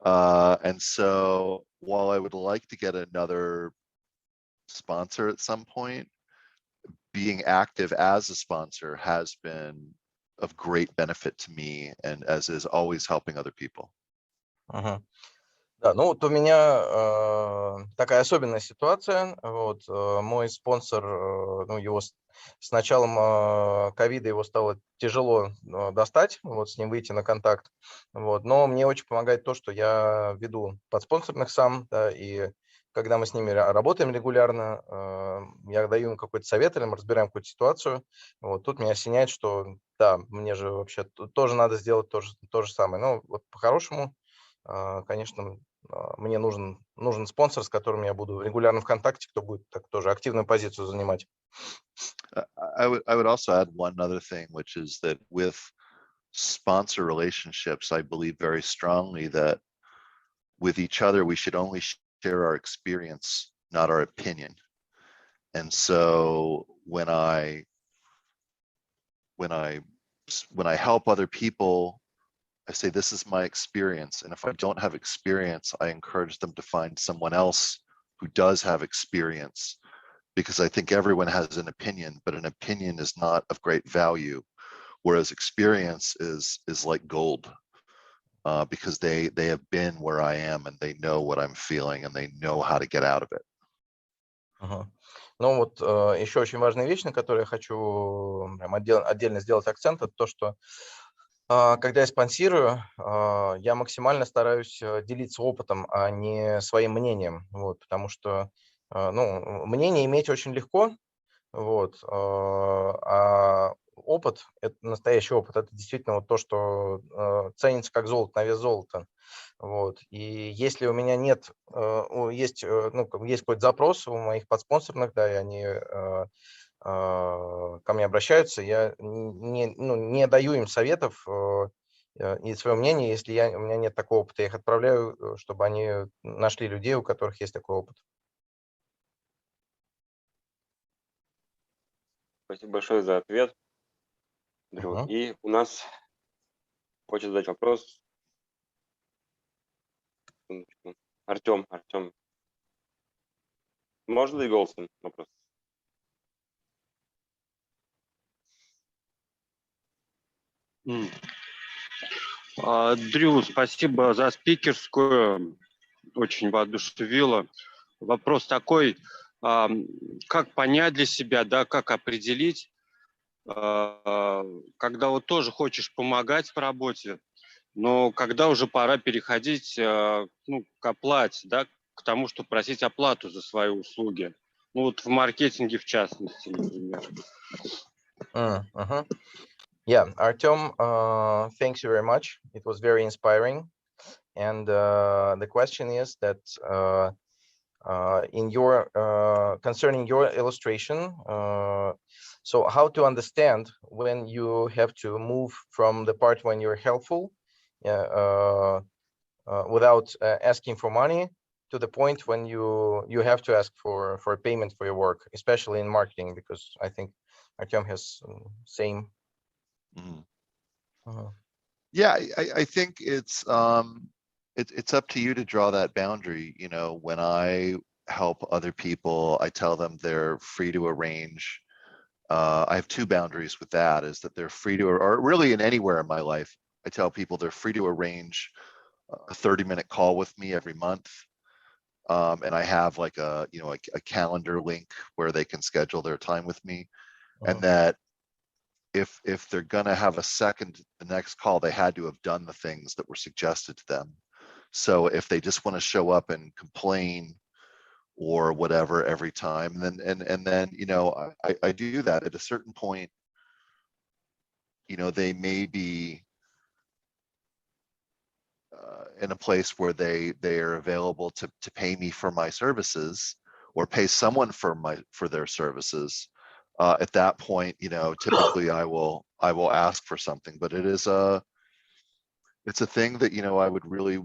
And so while I would like to get another sponsor at some point, being active as a sponsor has been of great benefit to me, and as is always helping other people. Да, ну вот у меня такая особенная ситуация. Вот мой спонсор, ну его с началом ковида его стало тяжело достать, вот с ним выйти на контакт. Вот, но мне очень помогает то, что я веду подспонсорных сам, да, и когда мы с ними работаем регулярно, я даю им какой-то совет или мы разбираем какую-то ситуацию. Вот тут меня осеняет, что да, мне же вообще тоже надо сделать то же самое. Ну вот по-хорошему, конечно, мне нужен спонсор, с которым я буду регулярно в контакте, кто будет так тоже активную позицию занимать. I would also add one other thing, which is that with sponsor relationships, I believe very strongly that with each other, we should only share our experience, not our opinion. And so when I help other people, I say, this is my experience. And if I don't have experience, I encourage them to find someone else who does have experience, because I think everyone has an opinion, but an opinion is not of great value, whereas experience is like gold, because they have been where I am and they know what I'm feeling and they know how to get out of it. Ну вот еще очень важная вещь, на которую я хочу прям отдельно сделать акцент, это то, что когда я спонсирую, я максимально стараюсь делиться опытом, а не своим мнением, вот, потому что ну, мнение иметь очень легко, вот, а опыт, это настоящий опыт, это действительно вот то, что ценится как золото на вес золота. Вот. И если у меня нет, есть какой-то запрос у моих подспонсорных, да, и они ко мне обращаются, я не даю им советов и свое мнение, если у меня нет такого опыта, я их отправляю, чтобы они нашли людей, у которых есть такой опыт. Спасибо большое за ответ, Дрю. И у нас хочет задать вопрос Артем. Можно ли голосом вопрос? Дрю, спасибо за спикерскую, очень воодушевило. Вопрос такой, как понять для себя, да, как определить, когда вот тоже хочешь помогать в работе, но когда уже пора переходить к оплате, да, к тому, чтобы просить оплату за свои услуги. Ну вот в маркетинге в частности, например. Yeah, Artem, thanks you very much. It was very inspiring. And the question is that in your concerning your illustration. So how to understand when you have to move from the part when you're helpful without asking for money to the point when you have to ask for payment for your work, especially in marketing, because I think Artyom has same. Yeah, I think it's up to you to draw that boundary. You know, when I help other people, I tell them they're free to arrange. I have two boundaries with that, is that they're free to, or really in anywhere in my life, I tell people they're free to arrange a 30-minute call with me every month. And I have like a calendar link where they can schedule their time with me. And that if they're gonna have the next call, they had to have done the things that were suggested to them. So if they just want to show up and complain or whatever every time, and then you know, I do that at a certain point. You know, they may be in a place where they are available to pay me for my services, or pay someone for their services. At that point, you know, typically I will ask for something, but it's a thing that, you know, I would really,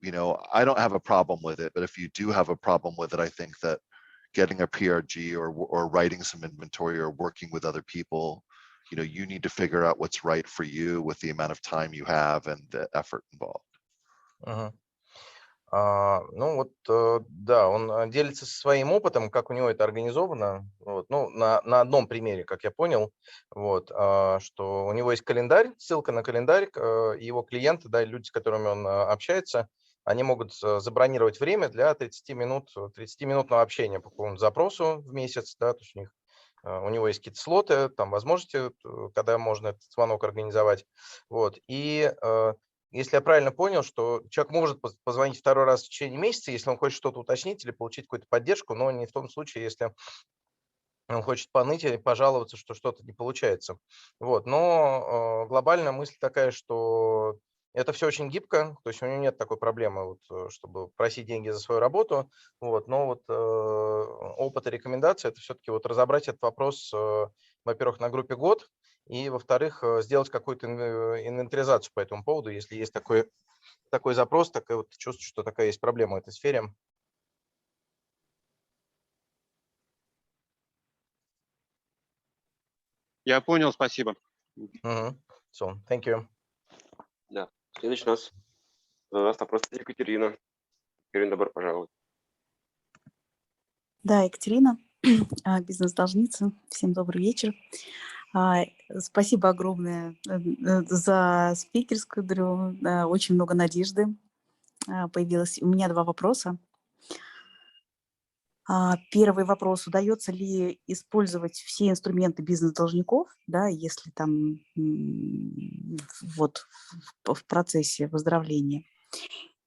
you know, I don't have a problem with it, but if you do have a problem with it, I think that getting a PRG or writing some inventory or working with other people, you know, you need to figure out what's right for you with the amount of time you have and the effort involved. Ну вот, да, он делится своим опытом, как у него это организовано. Вот. Ну, на одном примере, как я понял, вот, что у него есть календарь, ссылка на календарь, его клиенты, да, люди, с которыми он общается, они могут забронировать время для 30-минутного общения по какому-то запросу в месяц, да, то есть у него есть какие-то слоты, там возможности, когда можно этот звонок организовать. Вот. И если я правильно понял, что человек может позвонить второй раз в течение месяца, если он хочет что-то уточнить или получить какую-то поддержку, но не в том случае, если он хочет поныть или пожаловаться, что что-то не получается. Вот. Но глобальная мысль такая, что это все очень гибко, то есть у него нет такой проблемы, вот, чтобы просить деньги за свою работу. Вот. Но вот опыт и рекомендация – это все-таки вот разобрать этот вопрос, во-первых, на группе год, и, во-вторых, сделать какую-то инвентаризацию по этому поводу, если есть такой запрос, такое вот чувство, что такая есть проблема в этой сфере. Я понял, спасибо. So, thank you. Да. Следующий у нас вопрос Екатерина. Екатерина, добро пожаловать. Да, Екатерина, бизнес-должница. Всем добрый вечер. Спасибо огромное за спикерскую, Дрю. Очень много надежды появилось. У меня два вопроса. Первый вопрос. Удается ли использовать все инструменты бизнес-должников, да, если там вот в процессе выздоровления?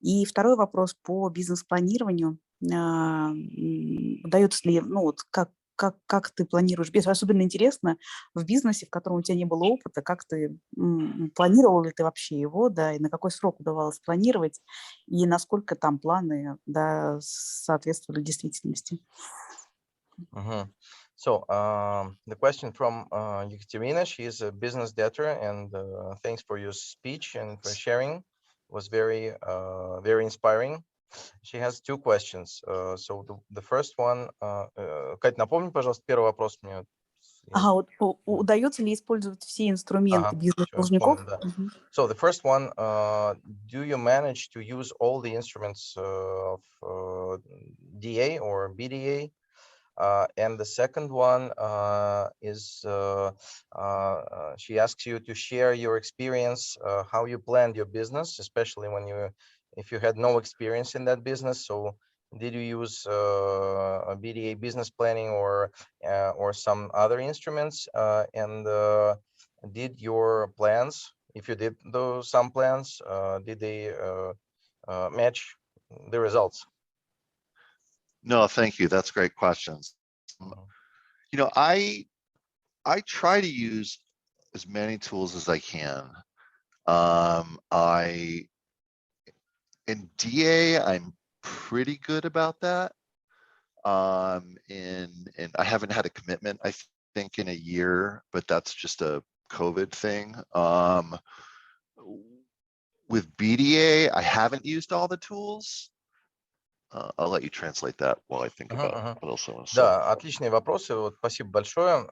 И второй вопрос по бизнес-планированию. Удается ли, ну вот как ты планируешь бизнес? Особенно интересно в бизнесе, в котором у тебя не было опыта, как ты планировал ли ты вообще его, да, и на какой срок удавалось планировать, и насколько там планы, да, соответствовали действительности. So the question from Ekaterina, she is a business debtor, and thanks for your speech and for sharing. Was very inspiring. She has two questions. So the first one, Кать, напомни, пожалуйста, первый вопрос мне. Вот удается ли использовать все инструменты бизнес-должников? Помню, да. So the first one, do you manage to use all the instruments of DA or BDA? And the second one is she asks you to share your experience, how you planned your business, especially if you had no experience in that business. So did you use a BDA business planning or some other instruments? And did your plans, if you did some plans, did they match the results? No, thank you. That's great questions. You know, I try to use as many tools as I can. In DA, I'm pretty good about that. And I haven't had a commitment, I think, in a year, but that's just a COVID thing. With BDA, I haven't used all the tools. I'll let you translate that while I think about what else I want to say. Да, отличные вопросы. Вот, спасибо большое.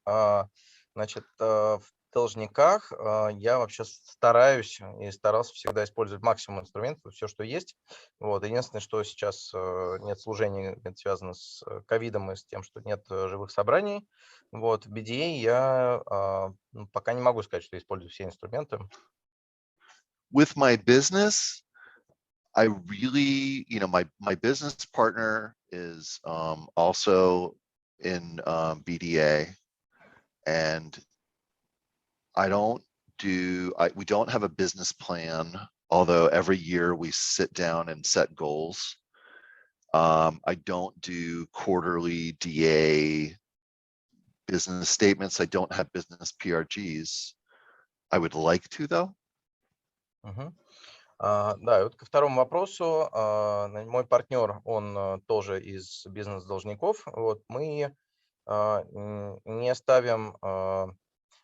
Значит, в должниках я вообще стараюсь и старался всегда использовать максимум инструментов, все, что есть. Вот. Единственное, что сейчас нет служений, это связано с ковидом и с тем, что нет живых собраний. Вот. В BDA я пока не могу сказать, что использую все инструменты. With my business, I really, my business partner is also in BDA, and we don't have a business plan, although every year we sit down and set goals. I don't do quarterly DA business statements. I don't have business PRGs. I would like to, though. Да, и вот ко второму вопросу. Мой партнер, он тоже из бизнес-должников. Вот, мы не ставим,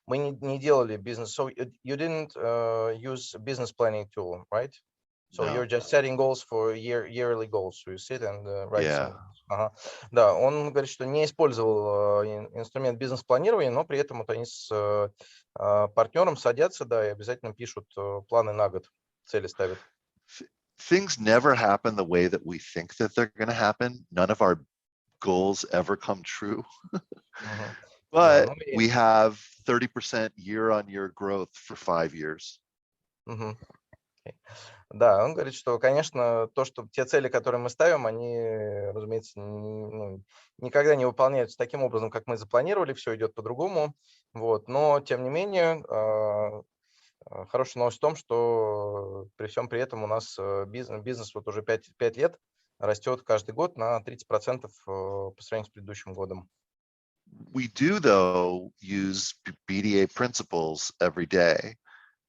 мы не делали бизнес. So you didn't use business planning tool, right? So No. you're just setting goals for yearly goals. So you sit and write some. Yeah. Да, он говорит, что не использовал инструмент бизнес-планирования, но при этом вот они с партнером садятся, да, и обязательно пишут планы на год. Цели ставят. Things never happen the way that we think that they're going to happen. None of our goals ever come true. But we have 30% year-on-year growth for 5 years. Да, он говорит, что, конечно, те цели, которые мы ставим, они, разумеется, никогда не выполняются таким образом, как мы запланировали, все идет по-другому. Вот. Но, тем не менее, хорошая новость в том, что при всем при этом у нас бизнес вот уже 5 лет растет каждый год на 30% по сравнению с предыдущим годом. We do, though, use BDA principles every day,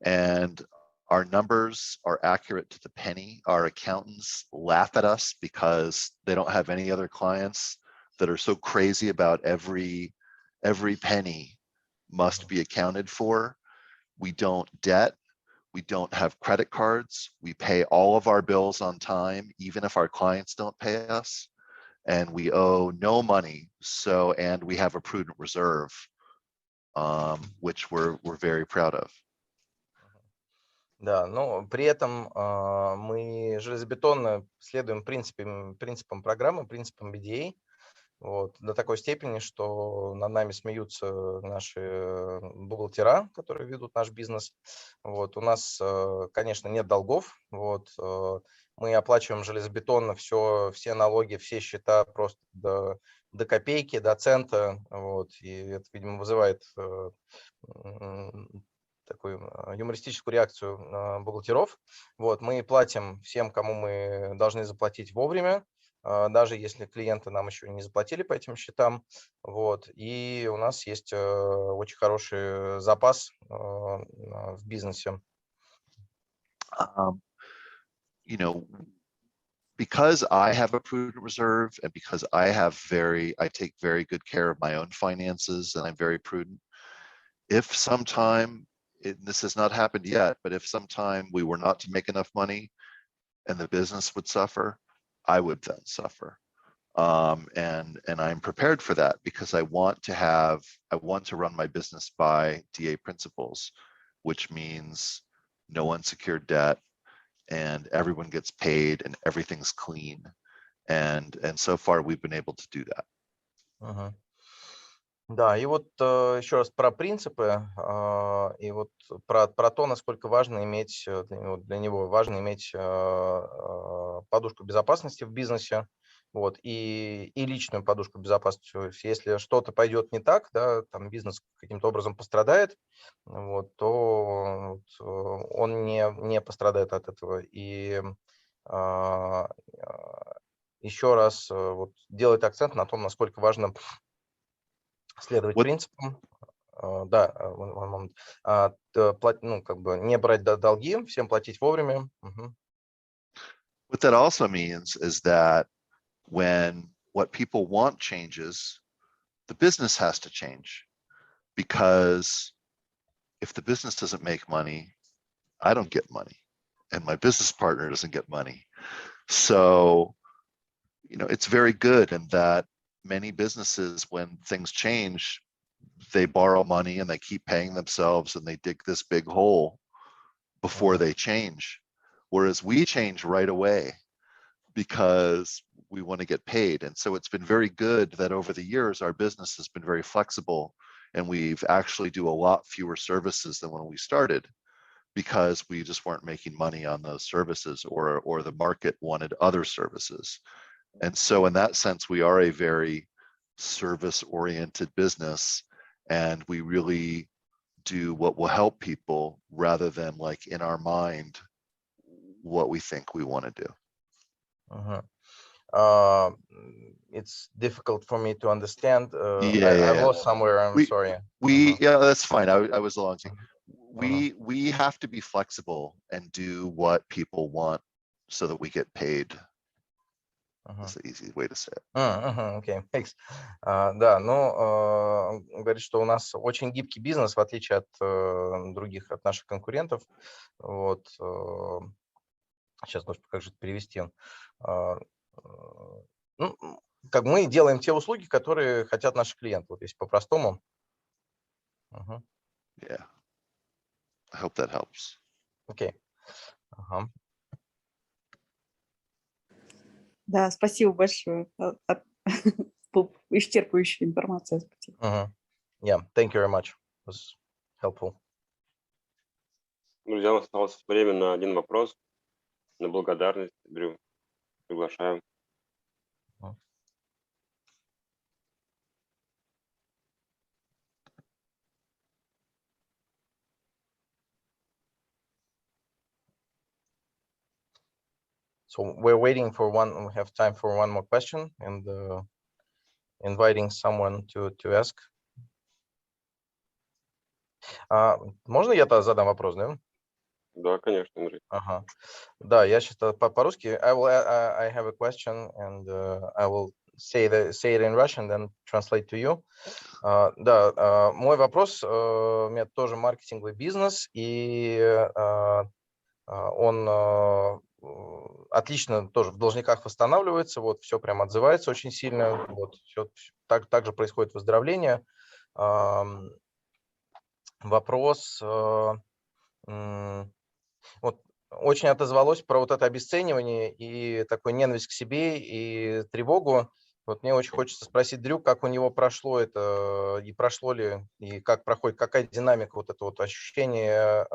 and our numbers are accurate to the penny. Our accountants laugh at us because they don't have any other clients that are so crazy about every penny must be accounted for. We don't debt. We don't have credit cards. We pay all of our bills on time, even if our clients don't pay us. And we owe no money. And we have a prudent reserve, which we're very proud of. Да, но при этом мы железобетонно следуем принципам программы, принципам BDA. Вот, до такой степени, что над нами смеются наши бухгалтера, которые ведут наш бизнес. Вот, у нас, конечно, нет долгов. Вот, мы оплачиваем железобетонно все налоги, все счета просто до копейки, до цента. Вот, и это, видимо, вызывает такую юмористическую реакцию бухгалтеров. Вот, мы платим всем, кому мы должны заплатить вовремя, даже если клиенты нам еще не заплатили по этим счетам. Вот. И у нас есть очень хороший запас в бизнесе. Because I have a prudent reserve and because I take very good care of my own finances and I'm very prudent, if sometime, this has not happened yet, but if sometime we were not to make enough money and the business would suffer, I would then suffer. And I'm prepared for that because I want to run my business by DA principles, which means no unsecured debt and everyone gets paid and everything's clean. And so far we've been able to do that. Да, и вот еще раз про принципы, и вот про то, насколько важно иметь, для него важно иметь подушку безопасности в бизнесе, вот, и личную подушку безопасности. То есть если что-то пойдет не так, да, там бизнес каким-то образом пострадает, вот, то он не пострадает от этого. И еще раз вот, делать акцент на том, насколько важно следовать принципам, да, как бы не брать долги, всем платить вовремя. What that also means is that when what people want changes, the business has to change, because if the business doesn't make money, I don't get money, and my business partner doesn't get money. So, you know, it's very good in that many businesses, when things change, they borrow money and they keep paying themselves and they dig this big hole before they change. Whereas we change right away because we want to get paid. And so it's been very good that over the years, our business has been very flexible, and we've actually do a lot fewer services than when we started, because we just weren't making money on those services, or the market wanted other services. And so in that sense, we are a very service-oriented business, and we really do what will help people rather than like in our mind what we think we want to do. It's difficult for me to understand. I lost somewhere. I'm sorry. Yeah, that's fine. I was launching. We have to be flexible and do what people want so that we get paid. That's the easy way to say it. Окей, thanks. Да, ну, говорит, что у нас очень гибкий бизнес, в отличие от других, от наших конкурентов. Вот. Сейчас, может, как же это перевести. Ну, как мы делаем те услуги, которые хотят наши клиенты. Вот если по-простому. Yeah. I hope that helps. Окей. Да, спасибо большое. Исчерпывающая информация. Спасибо. Yeah, thank you very much. It was helpful. Друзья, у нас осталось время на один вопрос. На благодарность, Дрю. Приглашаем. So we're waiting for one. We have time for one more question, and inviting someone to ask. Можно я тогда задам вопрос, да? Да, конечно, Андрей. Да, я сейчас по-русски. I have a question, and I will say it in Russian, then translate to you. Да, мой вопрос. У меня тоже маркетинговый бизнес, и он отлично тоже в должниках восстанавливается. Вот все прям отзывается очень сильно. Вот все также происходит выздоровление. Вопрос. Вот очень отозвалось про вот это обесценивание и такой ненависть к себе и тревогу. Вот мне очень хочется спросить Дрю, как у него прошло это, и прошло ли, и как проходит, какая динамика вот это вот ощущение,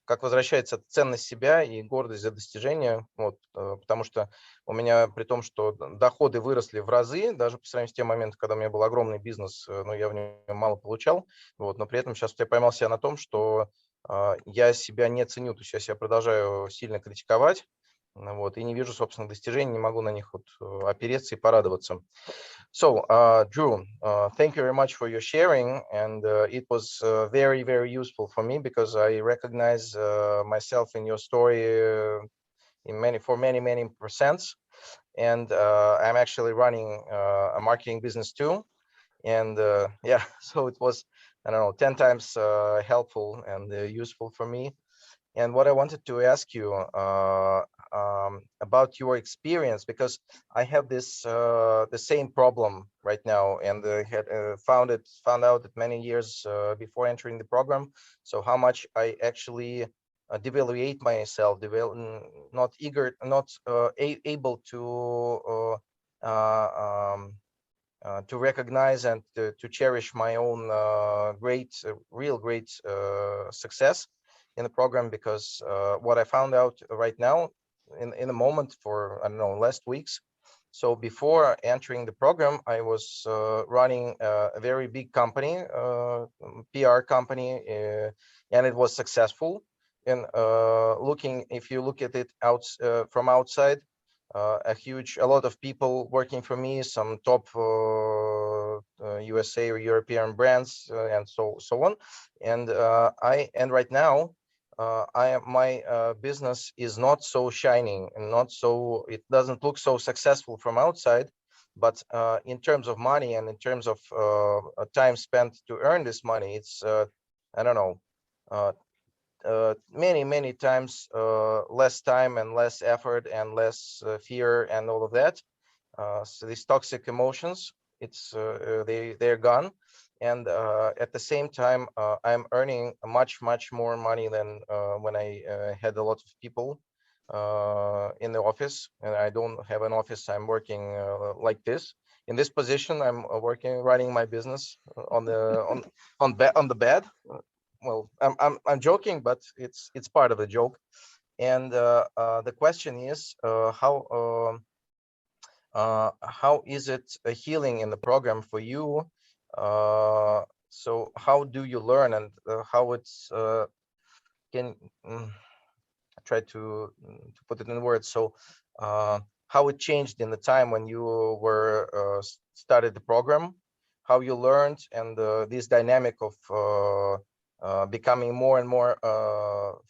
как возвращается ценность себя и гордость за достижения. Вот, потому что у меня, при том, что доходы выросли в разы, даже по сравнению с тем моментом, когда у меня был огромный бизнес, но я в нем мало получал. Вот, но при этом сейчас я поймал себя на том, что я себя не ценю, то есть я себя продолжаю сильно критиковать, вот, и не вижу собственных достижений, не могу на них вот опереться и порадоваться. So, Drew, thank you very much for your sharing, and it was very, very useful for me because I recognize myself in your story in many percents, and I'm actually running a marketing business too, and yeah, so it was, I don't know, 10 times helpful and useful for me. And what I wanted to ask you about your experience, because I have this the same problem right now, and had found out that many years before entering the program. So how much I actually devaluate myself, not able to recognize and to cherish my own real great success in the program, because what I found out right now in a moment for, I don't know, last weeks. So before entering the program, I was running a very big company, PR company, and it was successful. And if you look at it from outside, a lot of people working for me, some top USA or European brands, and so on. And right now, my business is not so shining and not so, it doesn't look so successful from outside, but in terms of money and in terms of time spent to earn this money, it's I don't know, many times less time and less effort and less fear and all of that. So these toxic emotions, they're gone. And at the same time, I'm earning much more money than when I had a lot of people in the office. And I don't have an office. I'm working like this. In this position, I'm running my business on the bed. Well, I'm joking, but it's part of the joke. And the question is how is it a healing in the program for you? So how do you learn, and how it's can try to put it in words? So how it changed in the time when you were started the program, how you learned, and this dynamic of becoming more and more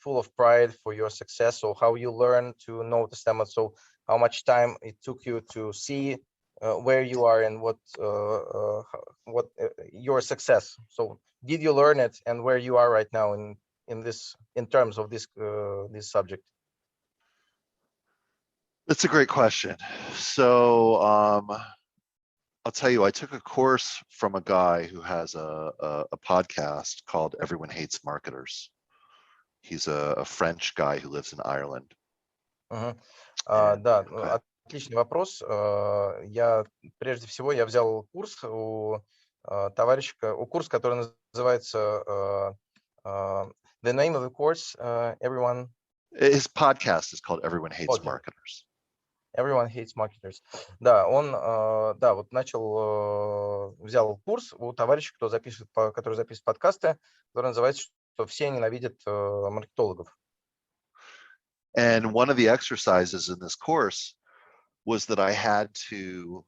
full of pride for your success. So how you learn to notice them. So how much time it took you to see where you are and what your success. So did you learn it, and where you are right now in terms of this subject? That's a great question. So I'll tell you, I took a course from a guy who has a podcast called Everyone Hates Marketers. He's a French guy who lives in Ireland. Да, отличный вопрос. Прежде всего я взял курс у товарища, курс, который называется the name of the course, everyone. His podcast is called Everyone Hates Marketers. Everyone Hates Marketers. Да, он вот взял курс у товарища, который записывает подкасты, который называется, что все ненавидят маркетологов. And one of the exercises in this course was that I had to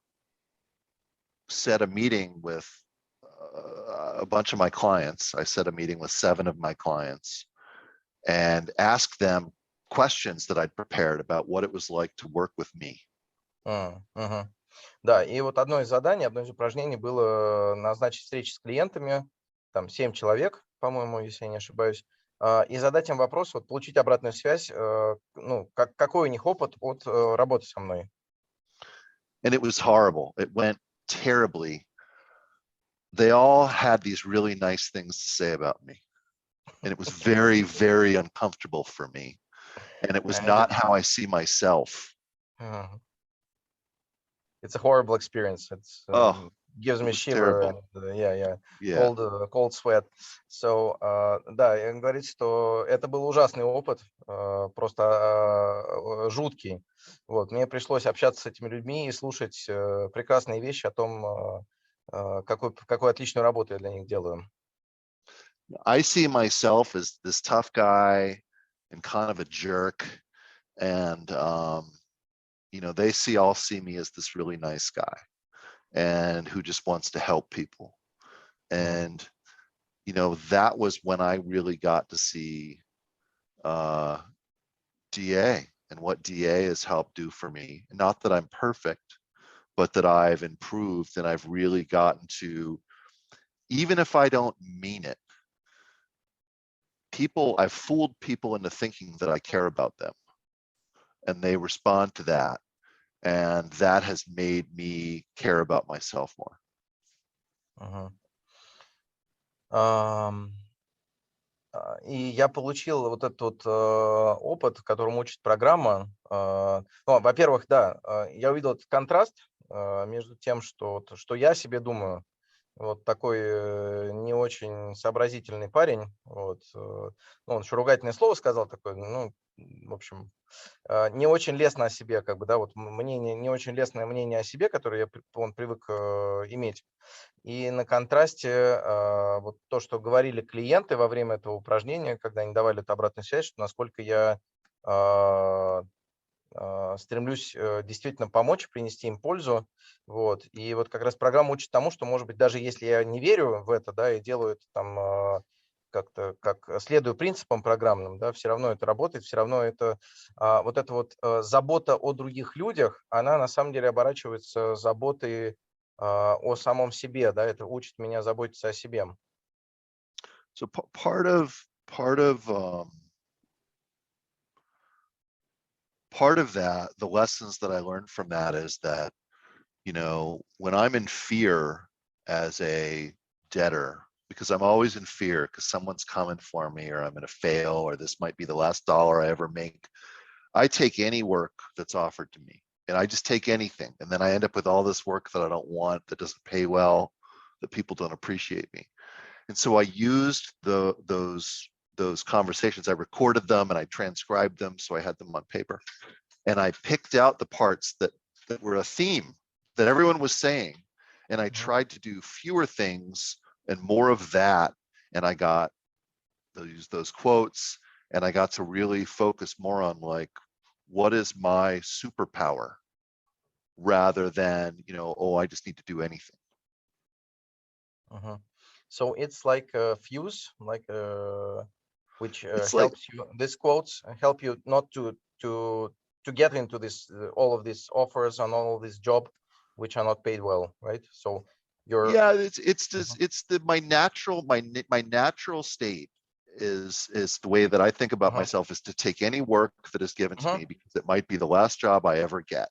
set a meeting with a bunch of my clients. I set a meeting with 7 of my clients and ask them questions that I'd prepared about what it was like to work with me. Да, и вот одно из упражнений было назначить встречи с клиентами, там 7 человек, по-моему, если я не ошибаюсь, и задать им вопрос, вот получить обратную связь, ну, какой у них опыт от работы со мной. And it was horrible. It went terribly. They all had these really nice things to say about me. And it was very, very uncomfortable for me. And it was not how I see myself. It's a horrible experience. It's gives me shiver. And, cold sweat. So, да, он говорит, что это был ужасный опыт, просто жуткий. Вот, мне пришлось общаться с этими людьми и слушать прекрасные вещи о том, какую отличную работу я для них делаю. I see myself as this tough guy and kind of a jerk, and you know, they all see me as this really nice guy and who just wants to help people. And you know, that was when I really got to see DA and what DA has helped do for me. Not that I'm perfect, but that I've improved and I've really gotten to, even if I don't mean it, I've fooled people into thinking that I care about them, and they respond to that, and that has made me care about myself more. И я получил вот этот вот опыт, которому учит программа. Во-первых, да, я увидел этот контраст между тем, что я себе думаю. Вот такой не очень сообразительный парень. Вот. Ну, он еще ругательное слово сказал такое, ну, в общем, не очень лестно о себе, как бы, да, вот мнение, не очень лестное мнение о себе, которое он привык иметь. И на контрасте вот то, что говорили клиенты во время этого упражнения, когда они давали эту обратную связь, что насколько я стремлюсь действительно помочь, принести им пользу. Вот. И вот как раз программа учит тому, что, может быть, даже если я не верю в это, да, и делаю это там как-то следую принципам программным, да, все равно это работает, все равно это вот эта вот забота о других людях, она на самом деле оборачивается заботой о самом себе, да, это учит меня заботиться о себе. So part of that, the lessons that I learned from that is that, you know, when I'm in fear as a debtor, because I'm always in fear because someone's coming for me, or I'm going to fail, or this might be the last dollar I ever make, I take any work that's offered to me, and I just take anything, and then I end up with all this work that I don't want, that doesn't pay well, that people don't appreciate me. And so I used those conversations. I recorded them and I transcribed them, so I had them on paper. And I picked out the parts that were a theme that everyone was saying, and I tried to do fewer things and more of that. And I got those quotes, and I got to really focus more on, like, what is my superpower, rather than, you know, oh, I just need to do anything. So it's like a fuse, like which It's helps you. These quotes help you not to get into this all of these offers and all of this job, which are not paid well, right? So you're it's just it's my natural state is the way that I think about myself, is to take any work that is given to me, because it might be the last job I ever get.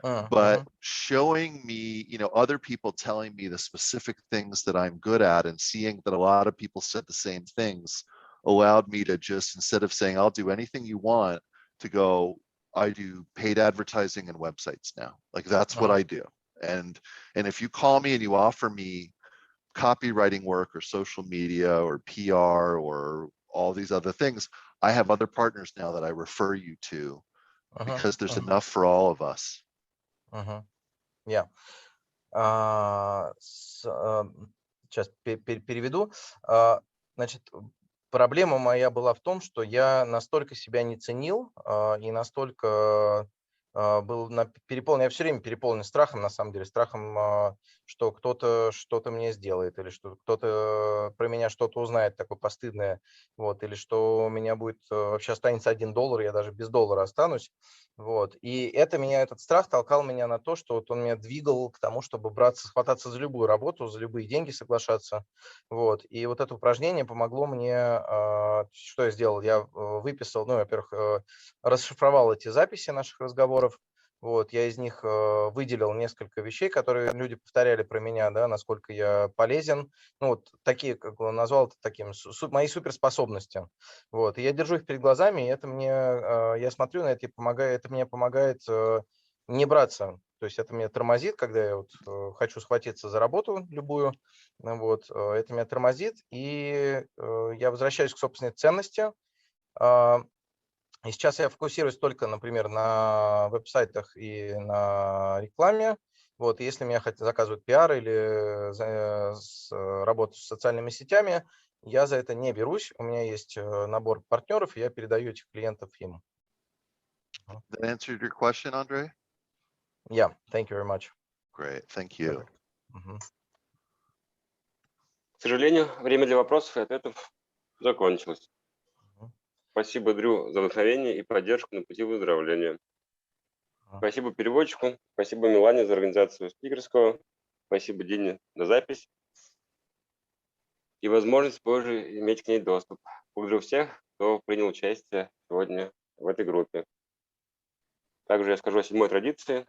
But showing me, you know, other people telling me the specific things that I'm good at, and seeing that a lot of people said the same things, allowed me to just, instead of saying I'll do anything you want, to go, I do paid advertising and websites now. Like, that's what I do. And if you call me and you offer me copywriting work or social media or PR or all these other things, I have other partners now that I refer you to, because there's enough for all of us. Yeah. Сейчас переведу. Значит, проблема моя была в том, что я настолько себя не ценил и настолько был переполнен, я все время переполнен страхом, на самом деле, страхом, что кто-то что-то мне сделает, или что кто-то про меня что-то узнает такое постыдное, вот, или что у меня будет вообще останется $1, я даже без доллара останусь, вот, и этот страх толкал меня на то, что вот он меня двигал к тому, чтобы хвататься за любую работу, за любые деньги соглашаться, вот, и вот это упражнение помогло мне, что я сделал, я выписал, ну, во-первых, расшифровал эти записи наших разговоров. Вот, я из них выделил несколько вещей, которые люди повторяли про меня, да, насколько я полезен. Ну, вот такие, как он назвал это такими, мои суперспособности. Вот, и я держу их перед глазами, и это мне, я смотрю на это, и это мне помогает не браться. То есть это меня тормозит, когда я вот хочу схватиться за работу любую. Вот, это меня тормозит, и я возвращаюсь к собственной ценности. И сейчас я фокусируюсь только, например, на веб-сайтах и на рекламе. Вот, если меня заказывают пиар или работу с социальными сетями, я за это не берусь. У меня есть набор партнеров, и я передаю этих клиентов им. That answered your question, Andre? Yeah, thank you very much. Great, thank you. К сожалению, время для вопросов и ответов закончилось. Спасибо, Дрю, за вдохновение и поддержку на пути выздоровления. Спасибо переводчику, спасибо Милане за организацию спикерского, спасибо Дине за запись и возможность позже иметь к ней доступ. Благодарю всех, кто принял участие сегодня в этой группе. Также я скажу о 7-й традиции.